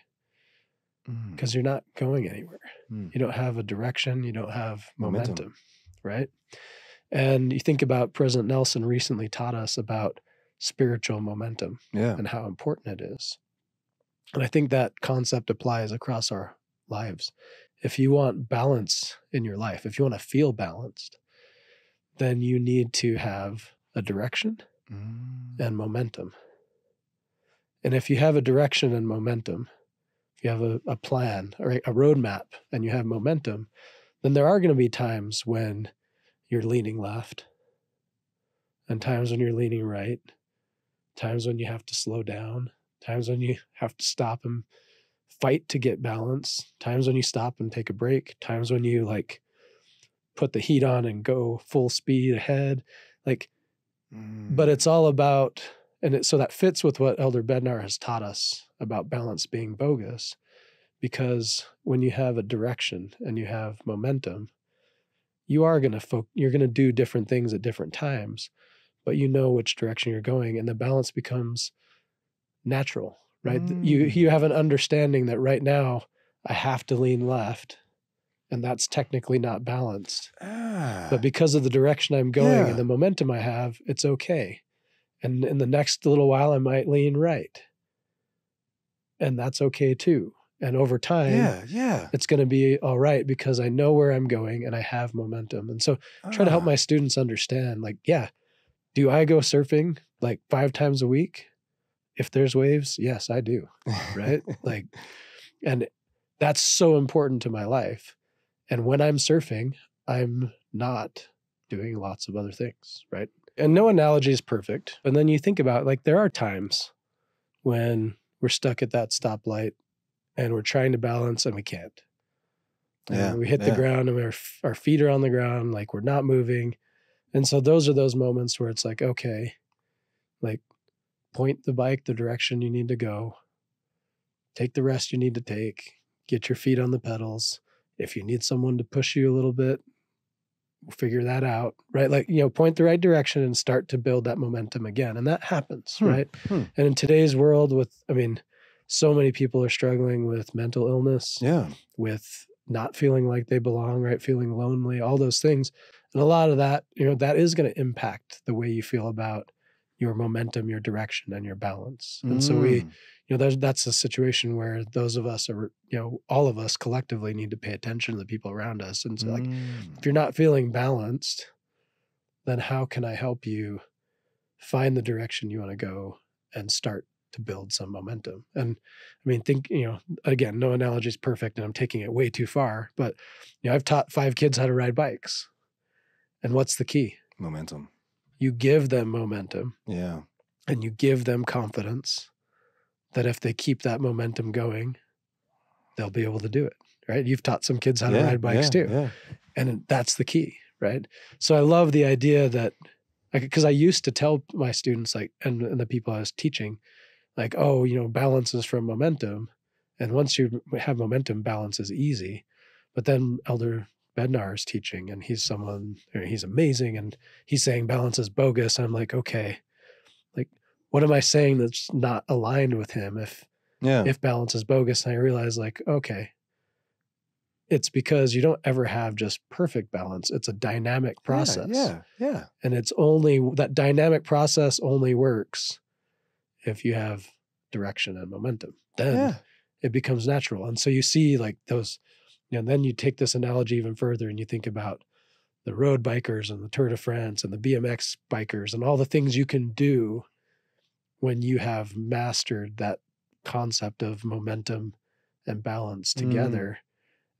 because you're not going anywhere. You don't have a direction. You don't have momentum, right? And you think about President Nelson recently taught us about spiritual momentum and how important it is. And I think that concept applies across our lives. If you want balance in your life, if you want to feel balanced, then you need to have a direction and momentum. And if you have a direction and momentum, if you have a plan or a roadmap and you have momentum, then there are going to be times when you're leaning left and times when you're leaning right, times when you have to slow down, times when you have to stop and fight to get balance, times when you stop and take a break, times when you like put the heat on and go full speed ahead. Like, but it's all about, and so that fits with what Elder Bednar has taught us about balance being bogus, because when you have a direction and you have momentum, you are going to you're going to do different things at different times, but you know which direction you're going, and the balance becomes natural, right? You have an understanding that right now I have to lean left, and that's technically not balanced. But because of the direction I'm going and the momentum I have, it's okay. And in the next little while, I might lean right. And that's okay too. And over time, it's going to be all right because I know where I'm going and I have momentum. And so try to help my students understand, like, do I go surfing like 5 times a week? If there's waves, yes, I do. Right? Like, and that's so important to my life. And when I'm surfing, I'm not doing lots of other things, right? And no analogy is perfect. And then you think about, like, there are times when we're stuck at that stoplight and we're trying to balance and we can't. And we hit the ground and our feet are on the ground, like we're not moving. And so those are those moments where it's like, okay, like point the bike the direction you need to go, take the rest you need to take, get your feet on the pedals. If you need someone to push you a little bit, we'll figure that out, right? Like, point the right direction and start to build that momentum again. And that happens, right? And in today's world so many people are struggling with mental illness, with not feeling like they belong, right? Feeling lonely, all those things. And a lot of that, that is going to impact the way you feel about your momentum, your direction, and your balance. And so that's a situation where those of us are, all of us collectively need to pay attention to the people around us. And so, like, if you're not feeling balanced, then how can I help you find the direction you want to go and start to build some momentum? And I mean, again, no analogy is perfect and I'm taking it way too far, but I've taught 5 kids how to ride bikes. And what's the key? Momentum. You give them momentum. Yeah. And you give them confidence. that if they keep that momentum going, they'll be able to do it, right? You've taught some kids how to ride bikes too. Yeah. And that's the key, right? So I love the idea that, because I used to tell my students, like, and the people I was teaching, like, oh, balance is from momentum. And once you have momentum, balance is easy. But then Elder Bednar is teaching, and he's amazing. And he's saying balance is bogus. And I'm like, okay, like, what am I saying that's not aligned with him if balance is bogus? And I realized, like, okay, it's because you don't ever have just perfect balance. It's a dynamic process. Yeah. And that dynamic process only works if you have direction and momentum. Then it becomes natural. And so you see, like, those, then you take this analogy even further and you think about the road bikers and the Tour de France and the BMX bikers and all the things you can do when you have mastered that concept of momentum and balance together.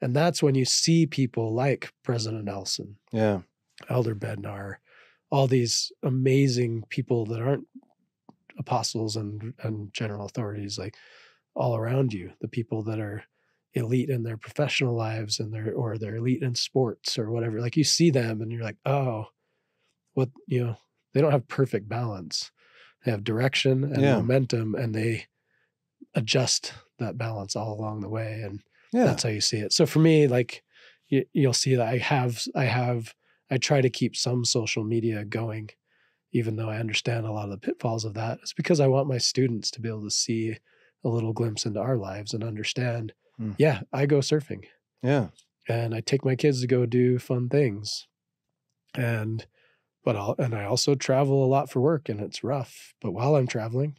And that's when you see people like President Nelson, Elder Bednar, all these amazing people that aren't apostles and general authorities, like, all around you, the people that are elite in their professional lives and they're elite in sports or whatever. Like, you see them and you're like, oh, they don't have perfect balance. They have direction and momentum, and they adjust that balance all along the way. And that's how you see it. So for me, like, you'll see that I try to keep some social media going, even though I understand a lot of the pitfalls of that. It's because I want my students to be able to see a little glimpse into our lives and understand, I go surfing. Yeah. And I take my kids to go do fun things. And I also travel a lot for work, and it's rough. But while I'm traveling,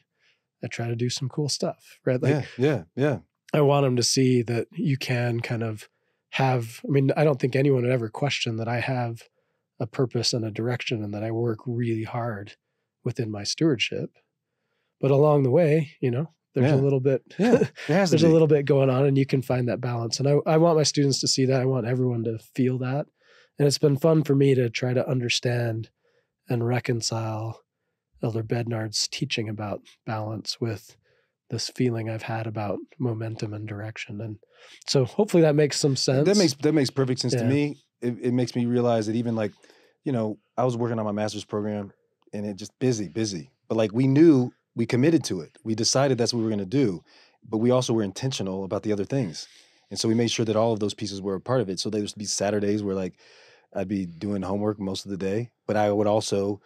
I try to do some cool stuff, right? Like, yeah. I want them to see that you can kind of have, I don't think anyone would ever question that I have a purpose and a direction and that I work really hard within my stewardship. But along the way, there's a little bit, there's a little bit going on, and you can find that balance. And I want my students to see that. I want everyone to feel that. And it's been fun for me to try to understand and reconcile Elder Bednard's teaching about balance with this feeling I've had about momentum and direction. And so hopefully that makes some sense. That makes perfect sense to me. It makes me realize that even, like, I was working on my master's program, and it just busy. But, like, we committed to it. We decided that's what we were going to do, but we also were intentional about the other things. And so we made sure that all of those pieces were a part of it. So there would be Saturdays where, like, I'd be doing homework most of the day, but I would also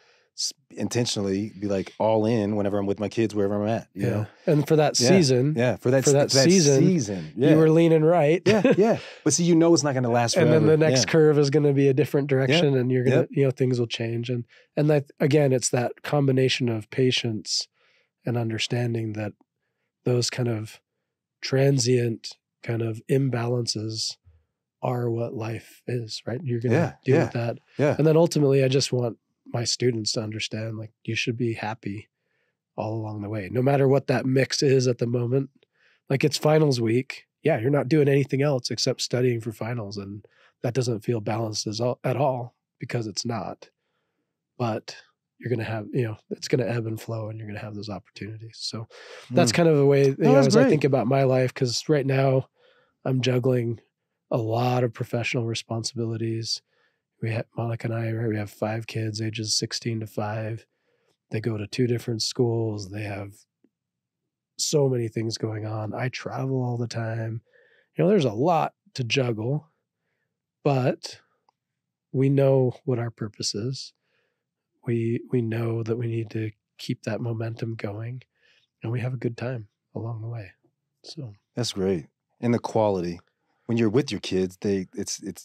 intentionally be, like, all in whenever I'm with my kids, wherever I'm at, you know? And for that season, for that season, you were leaning right. But see, it's not going to last forever. And then the next curve is going to be a different direction, and you're going to, things will change. And that, again, it's that combination of patience and understanding that those kind of transient kind of imbalances are what life is, right? You're going to deal with that. And then ultimately, I just want my students to understand, like, you should be happy all along the way, no matter what that mix is at the moment. Like, it's finals week. Yeah, you're not doing anything else except studying for finals. And that doesn't feel balanced at all, because it's not. But you're going to have, it's going to ebb and flow, and you're going to have those opportunities. So that's kind of the way, as I think about my life, because right now I'm juggling a lot of professional responsibilities. Monica and I, we have 5 kids, ages 16 to 5. They go to 2 different schools. They have so many things going on. I travel all the time. There's a lot to juggle, but we know what our purpose is. We know that we need to keep that momentum going, and we have a good time along the way. So that's great. And the quality, when you're with your kids,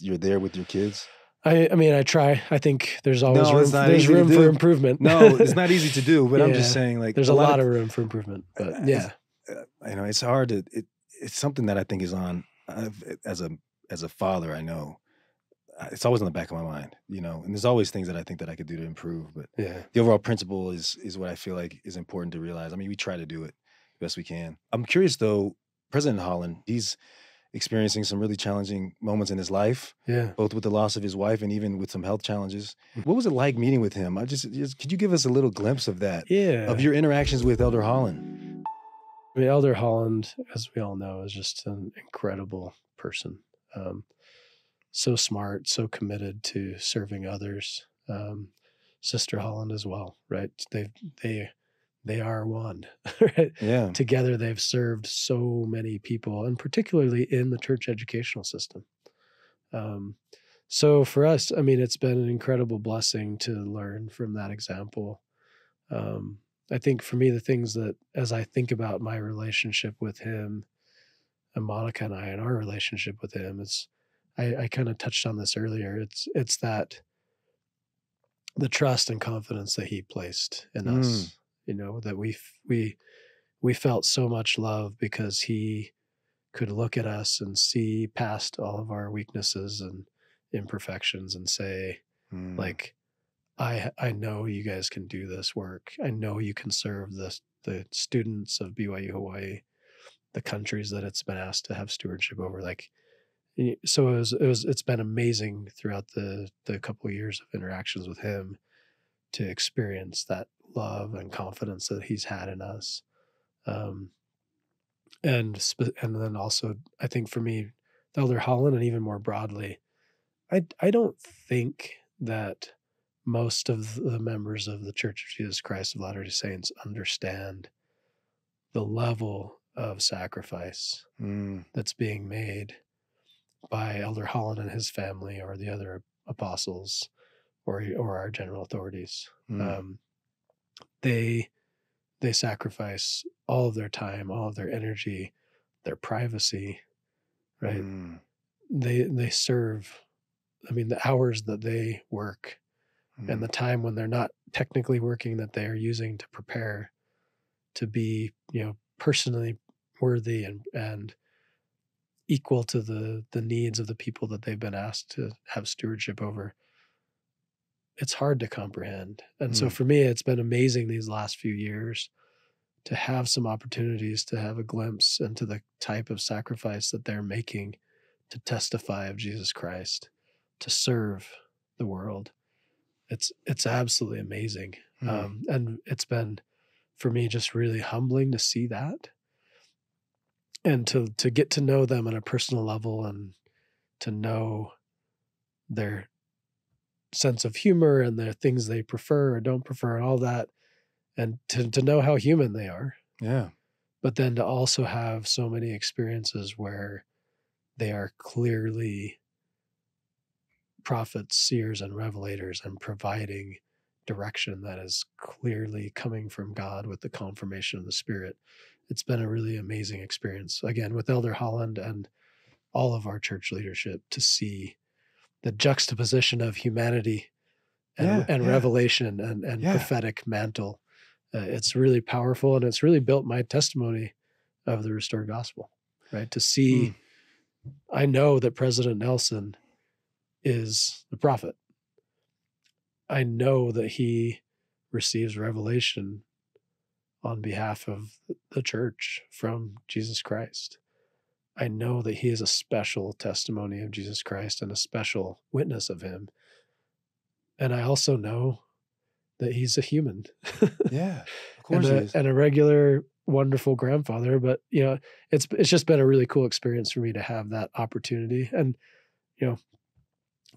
you're there with your kids. I try. I think there's always room for improvement. No, it's not easy to do, but I'm just saying, like, there's a lot of room for improvement. But it's hard to. It's something that I think is on as a father. I know it's always on the back of my mind, and there's always things that I think that I could do to improve. But the overall principle is what I feel like is important to realize. We try to do it the best we can. I'm curious though, President Holland, he's experiencing some really challenging moments in his life, both with the loss of his wife and even with some health challenges. What was it like meeting with him? Just could you give us a little glimpse of that? Of your interactions with Elder Holland? I mean, Elder Holland, as we all know, is just an incredible person. So smart, so committed to serving others. Sister Holland as well, right? They are one, right? Yeah. Together, they've served so many people, and particularly in the church educational system. So for us, I mean, it's been an incredible blessing to learn from that example. I think for me, the things that, as I think about my relationship with him, and Monica and I, and our relationship with him, I kind of touched on this earlier. It's that the trust and confidence that he placed in us, that we felt so much love because he could look at us and see past all of our weaknesses and imperfections and say, like, I know you guys can do this work. I know you can serve the students of BYU Hawaii, the countries that it's been asked to have stewardship over. Like, so it's been amazing throughout the couple of years of interactions with him to experience that love and confidence that he's had in us. And then also, I think for me, the Elder Holland, and even more broadly, I don't think that most of the members of the Church of Jesus Christ of Latter-day Saints understand the level of sacrifice that's being made by Elder Holland and his family, or the other apostles, or our general authorities. They sacrifice all of their time, all of their energy, their privacy, right? They serve. I mean, the hours that they work and the time when they're not technically working, that they are using to prepare to be, personally worthy and equal to the needs of the people that they've been asked to have stewardship over. It's hard to comprehend. And so for me, it's been amazing these last few years to have some opportunities to have a glimpse into the type of sacrifice that they're making to testify of Jesus Christ, to serve the world. It's absolutely amazing. And it's been, for me, just really humbling to see that, and to get to know them on a personal level, and to know their sense of humor and the things they prefer or don't prefer and all that, and to know how human they are. Yeah. But then to also have so many experiences where they are clearly prophets, seers, and revelators, and providing direction that is clearly coming from God with the confirmation of the Spirit. It's been a really amazing experience, again, with Elder Holland and all of our church leadership, to see the juxtaposition of humanity and revelation and prophetic mantle. It's really powerful, and it's really built my testimony of the restored gospel, right? To see, I know that President Nelson is the prophet. I know that he receives revelation on behalf of the church from Jesus Christ. I know that he is a special testimony of Jesus Christ and a special witness of him. And I also know that he's a human. Yeah, of course he is. And a regular, wonderful grandfather. But, it's just been a really cool experience for me to have that opportunity. And,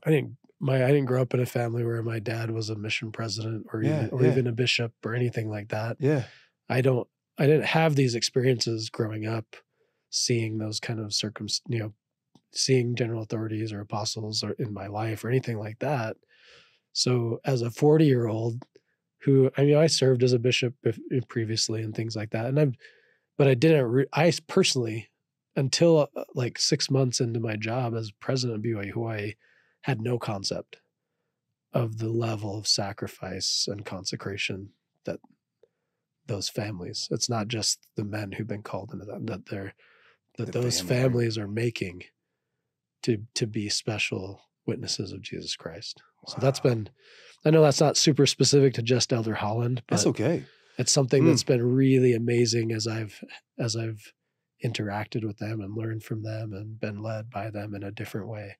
I didn't grow up in a family where my dad was a mission president or even a bishop or anything like that. Yeah. I didn't have these experiences growing up, seeing those kind of seeing general authorities or apostles or in my life or anything like that. So as a 40-year-old who, I served as a bishop previously and things like that. But I personally, until like 6 months into my job as president of BYU Hawaii, had no concept of the level of sacrifice and consecration that those families, it's not just the men who've been called into that those families are making to be special witnesses of Jesus Christ. Wow. So that's been, I know that's not super specific to just Elder Holland, but that's okay. It's something that's been really amazing as I've interacted with them and learned from them and been led by them in a different way.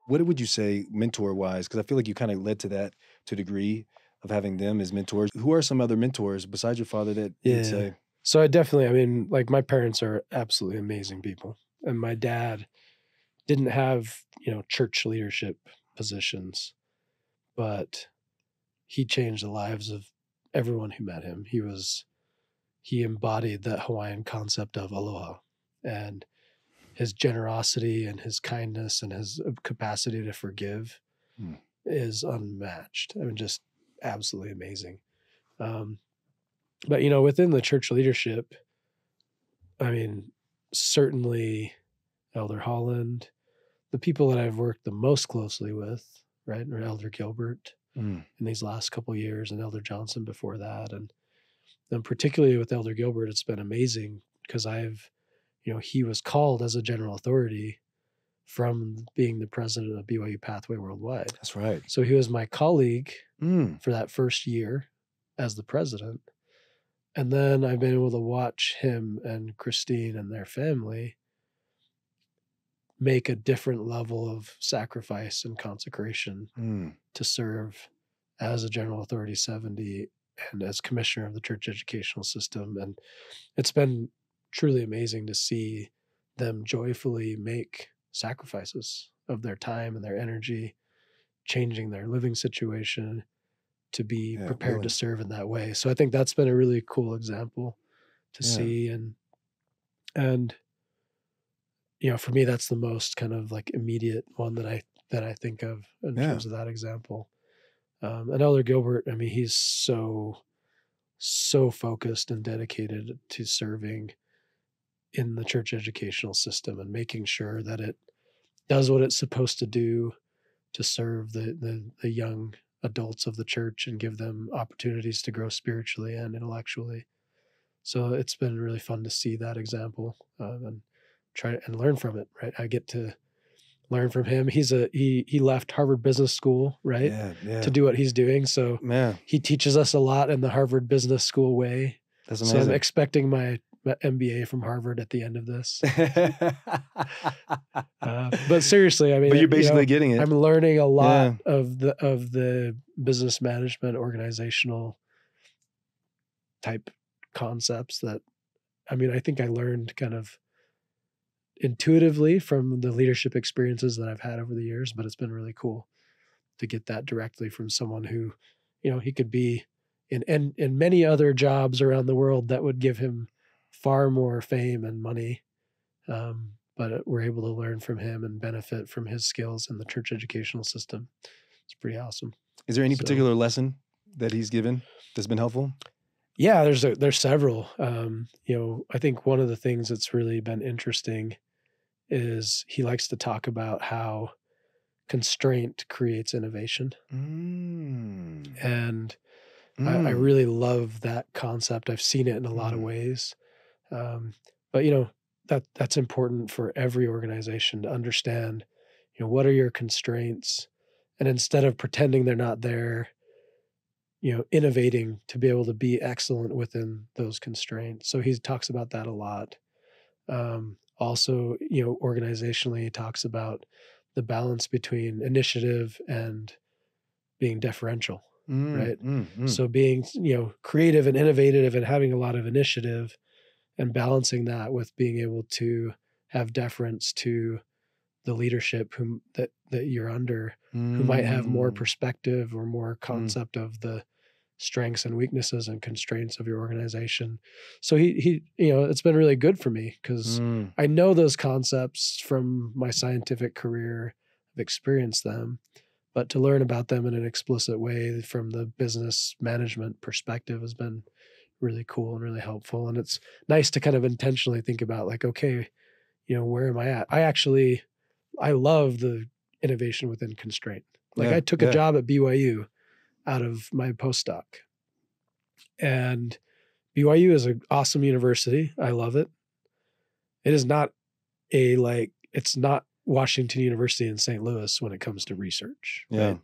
What would you say mentor-wise? Because I feel like you kind of led to that to a degree of having them as mentors. Who are some other mentors besides your father that you'd say? So I definitely, I mean, like my parents are absolutely amazing people. And my dad didn't have, church leadership positions, but he changed the lives of everyone who met him. He embodied that Hawaiian concept of aloha, and his generosity and his kindness and his capacity to forgive is unmatched. I mean, just absolutely amazing. But, within the church leadership, I mean, certainly Elder Holland, the people that I've worked the most closely with, right, are Elder Gilbert in these last couple of years, and Elder Johnson before that. And then particularly with Elder Gilbert, it's been amazing because he was called as a general authority from being the president of BYU Pathway Worldwide. That's right. So he was my colleague for that first year as the president. And then I've been able to watch him and Christine and their family make a different level of sacrifice and consecration to serve as a general authority 70 and as commissioner of the church educational system. And it's been truly amazing to see them joyfully make sacrifices of their time and their energy, changing their living situation to be prepared to serve in that way. So I think that's been a really cool example to see. And for me, that's the most kind of like immediate one that I think of in terms of that example. And Elder Gilbert, I mean, he's so focused and dedicated to serving in the church educational system and making sure that it does what it's supposed to do to serve the young adults of the church and give them opportunities to grow spiritually and intellectually. So it's been really fun to see that example and try and learn from it, right? I get to learn from him. He left Harvard Business School, right? To do what he's doing. So he teaches us a lot in the Harvard Business School way. That's amazing. So I'm expecting my MBA from Harvard at the end of this. But seriously, I mean, but you're basically getting it. I'm learning a lot of the business management organizational type concepts that, I mean, I think I learned kind of intuitively from the leadership experiences that I've had over the years, but it's been really cool to get that directly from someone who, he could be in many other jobs around the world that would give him far more fame and money. But we're able to learn from him and benefit from his skills in the church educational system. It's pretty awesome. Is there any particular lesson that he's given that's been helpful? Yeah, there's several. I think one of the things that's really been interesting is he likes to talk about how constraint creates innovation. And I really love that concept. I've seen it in a lot of ways. But that's important for every organization to understand, what are your constraints? And instead of pretending they're not there, innovating to be able to be excellent within those constraints. So he talks about that a lot. Also, organizationally, he talks about the balance between initiative and being deferential, right? So being, creative and innovative and having a lot of initiative and balancing that with being able to have deference to the leadership that you're under, who might have more perspective or more concept of the strengths and weaknesses and constraints of your organization. So he it's been really good for me because I know those concepts from my scientific career. I've experienced them, but to learn about them in an explicit way from the business management perspective has been really cool and really helpful. And it's nice to kind of intentionally think about like, okay, where am I at? I love the innovation within constraint. Like I took a job at BYU out of my postdoc, and BYU is an awesome university. I love it. It is not it's not Washington University in St. Louis when it comes to research. Right?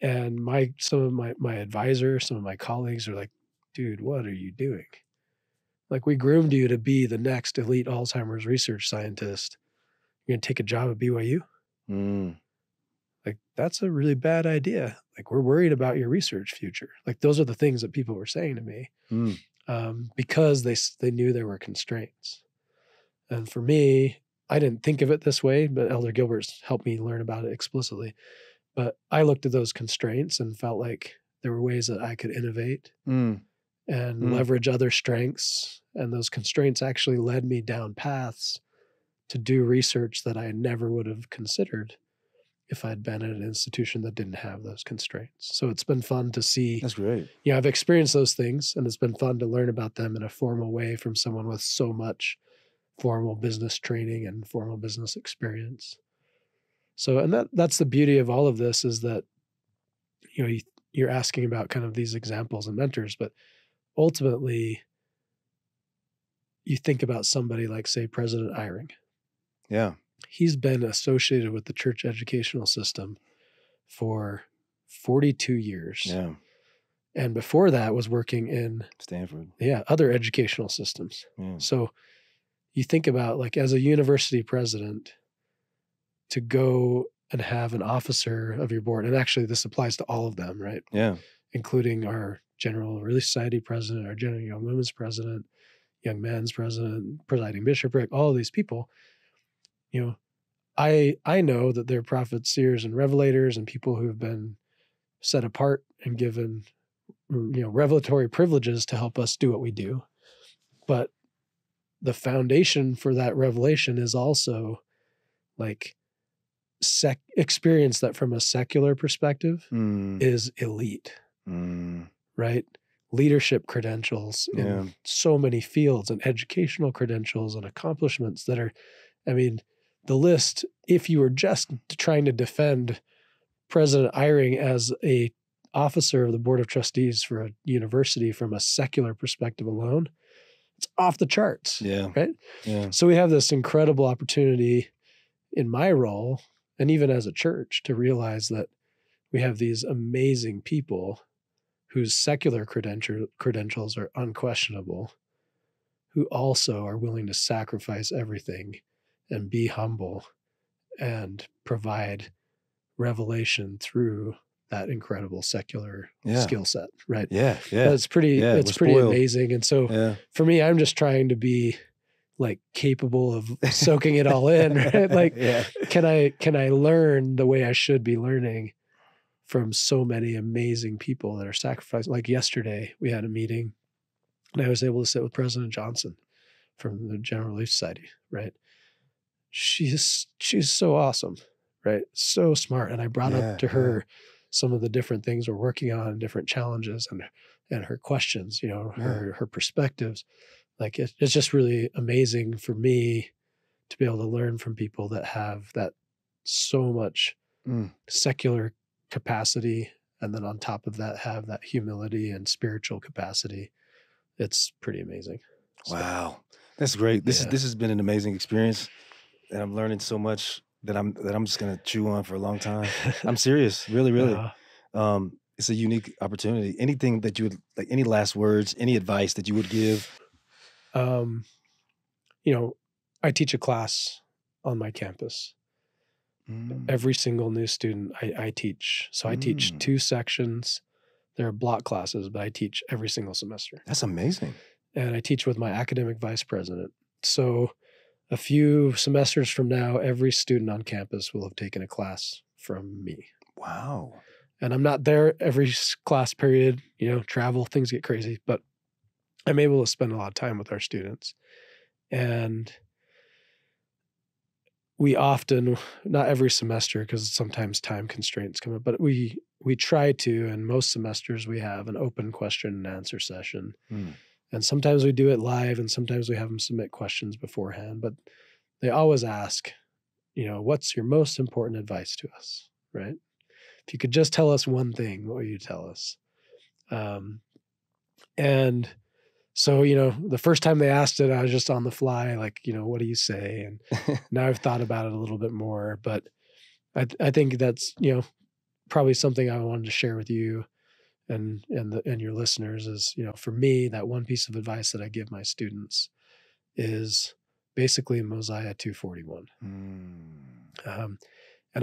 And some of my advisors, some of my colleagues are like, dude, what are you doing? Like, we groomed you to be the next elite Alzheimer's research scientist. You're going to take a job at BYU? Like, that's a really bad idea. Like, we're worried about your research future. Like, those are the things that people were saying to me. because they knew there were constraints. And for me, I didn't think of it this way, but Elder Gilbert's helped me learn about it explicitly. But I looked at those constraints and felt like there were ways that I could innovate and leverage other strengths. And those constraints actually led me down paths to do research that I never would have considered if I'd been at an institution that didn't have those constraints. So it's been fun to see. That's great. I've experienced those things, and it's been fun to learn about them in a formal way from someone with so much formal business training and formal business experience. So, and that's the beauty of all of this, is that, you're asking about kind of these examples and mentors, but ultimately you think about somebody like, say, President Eyring. Yeah. He's been associated with the church educational system for 42 years. Yeah. And before that was working in Stanford. Yeah, other educational systems. Yeah. So you think about, like, as a university president, to go and have an officer of your board, and actually this applies to all of them, right? Yeah. Including our General Relief Society president, our General Young Women's president, Young Men's president, presiding bishopric, all of these people, I know that they're prophets, seers, and revelators, and people who have been set apart and given, revelatory privileges to help us do what we do. But the foundation for that revelation is also, like, experience that from a secular perspective is elite, right? Leadership credentials in so many fields, and educational credentials and accomplishments that are, the list, if you were just trying to defend President Eyring as a officer of the Board of Trustees for a university from a secular perspective alone, it's off the charts. Yeah. Right? Yeah. So we have this incredible opportunity in my role, and even as a church, to realize that we have these amazing people whose secular credentials are unquestionable, who also are willing to sacrifice everything and be humble and provide revelation through that incredible secular skill set, right? Yeah, yeah. It's pretty amazing. And so for me, I'm just trying to be, like, capable of soaking it all in, right? Like, can I learn the way I should be learning from so many amazing people that are sacrificing? Like yesterday, we had a meeting, and I was able to sit with President Johnson from the General Relief Society, right? She's so awesome, right? So smart. And I brought up to her some of the different things we're working on, different challenges, and her questions, her perspectives. Like, it's just really amazing for me to be able to learn from people that have that so much secular capacity, and then on top of that have that humility and spiritual capacity. It's pretty amazing. Wow. That's great. This has been an amazing experience, and I'm learning so much that I'm just going to chew on for a long time. I'm serious. Really, really. It's a unique opportunity. Anything that you would, like, any last words, any advice that you would give? I teach a class on my campus. Every single new student I teach. So I teach 2 sections. They're block classes, but I teach every single semester. That's amazing. And I teach with my academic vice president. So a few semesters from now, every student on campus will have taken a class from me. Wow. And I'm not there every class period, travel, things get crazy, but I'm able to spend a lot of time with our students. And we often, not every semester, because sometimes time constraints come up, but we try to, and most semesters we have an open question and answer session. And sometimes we do it live, and sometimes we have them submit questions beforehand, but they always ask, what's your most important advice to us, right? If you could just tell us one thing, what would you tell us? And so, the first time they asked it, I was just on the fly, like, what do you say? And now I've thought about it a little bit more, but I think that's, probably something I wanted to share with you and your listeners is, for me, that one piece of advice that I give my students is basically Mosiah 2:41. And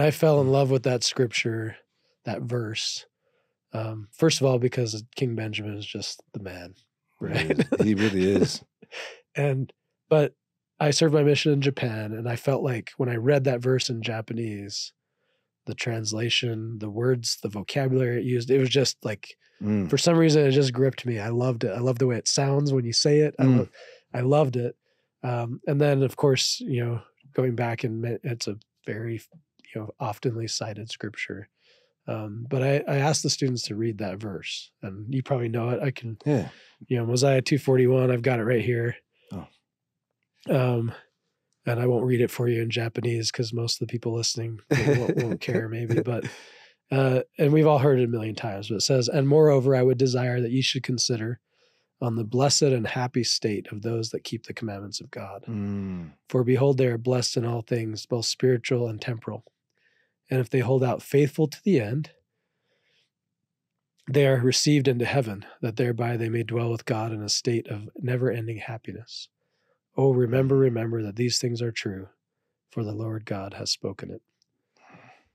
I fell in love with that scripture, that verse. First of all, because King Benjamin is just the man. right? He really is. But I served my mission in Japan, and I felt like when I read that verse in Japanese, the translation, the words, the vocabulary it used, it was just like, for some reason, it just gripped me. I loved it. I love the way it sounds when you say it. I loved it. And then, of course, going back, and it's a very, oftenly cited scripture. But I asked the students to read that verse, and you probably know it. I can, Mosiah 2:41. I've got it right here. Oh. And I won't read it for you in Japanese because most of the people listening won't care, maybe. But and we've all heard it a million times. But it says, "And moreover, I would desire that you should consider on the blessed and happy state of those that keep the commandments of God. For behold, they are blessed in all things, both spiritual and temporal. And if they hold out faithful to the end, they are received into heaven, that thereby they may dwell with God in a state of never-ending happiness. Oh, remember that these things are true, for the Lord God has spoken it."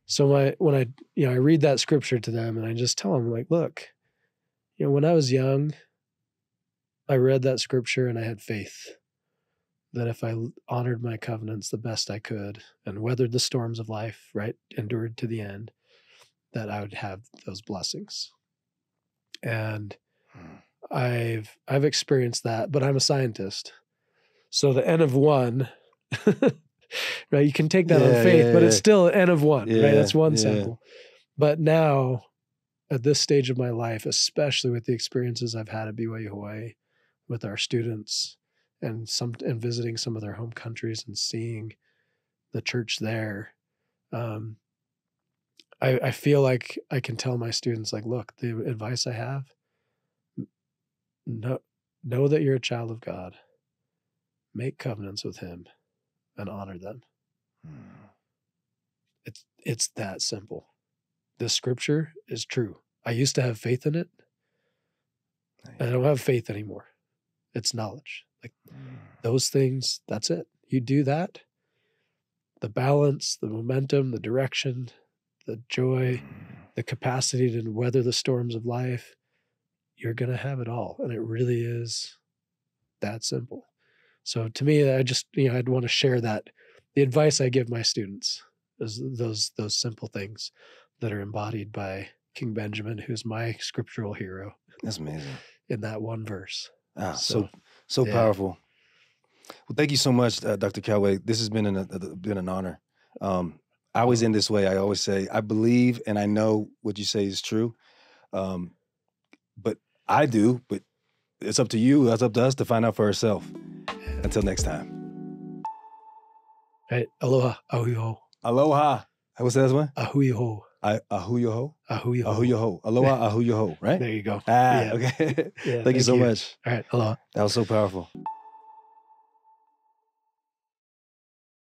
So when I read that scripture to them, and I just tell them, like, look, when I was young, I read that scripture and I had faith that if I honored my covenants the best I could and weathered the storms of life, right, endured to the end, that I would have those blessings. And I've experienced that, but I'm a scientist. So the N of one, right? You can take that on faith, but it's still an N of one, right? That's one sample. But now, at this stage of my life, especially with the experiences I've had at BYU Hawaii with our students and visiting some of their home countries and seeing the church there, I feel like I can tell my students, like, look, the advice I have, know that you're a child of God. Make covenants with him and honor them. It's that simple. The scripture is true. I used to have faith in it. I don't have faith anymore. It's knowledge. Like those things, that's it. You do that, the balance, the momentum, the direction, the joy, the capacity to weather the storms of life, you're going to have it all. And it really is that simple. So to me, I just, I'd want to share that. The advice I give my students is those simple things that are embodied by King Benjamin, who's my scriptural hero. That's amazing. In that one verse. So powerful. Well, thank you so much, Dr. Kauwe. This has been an honor. I always end this way. I always say, I believe and I know what you say is true. But I do, but it's up to you. It's up to us to find out for ourselves. Until next time. Right. Aloha. Ahuiho. Aloha. What's that one? Ahuiho. Ahuiho. Ahuiho. Ahuiho. Aloha. Ahuiho. Right? There you go. Okay. Yeah, thank you so much. All right. Aloha. That was so powerful.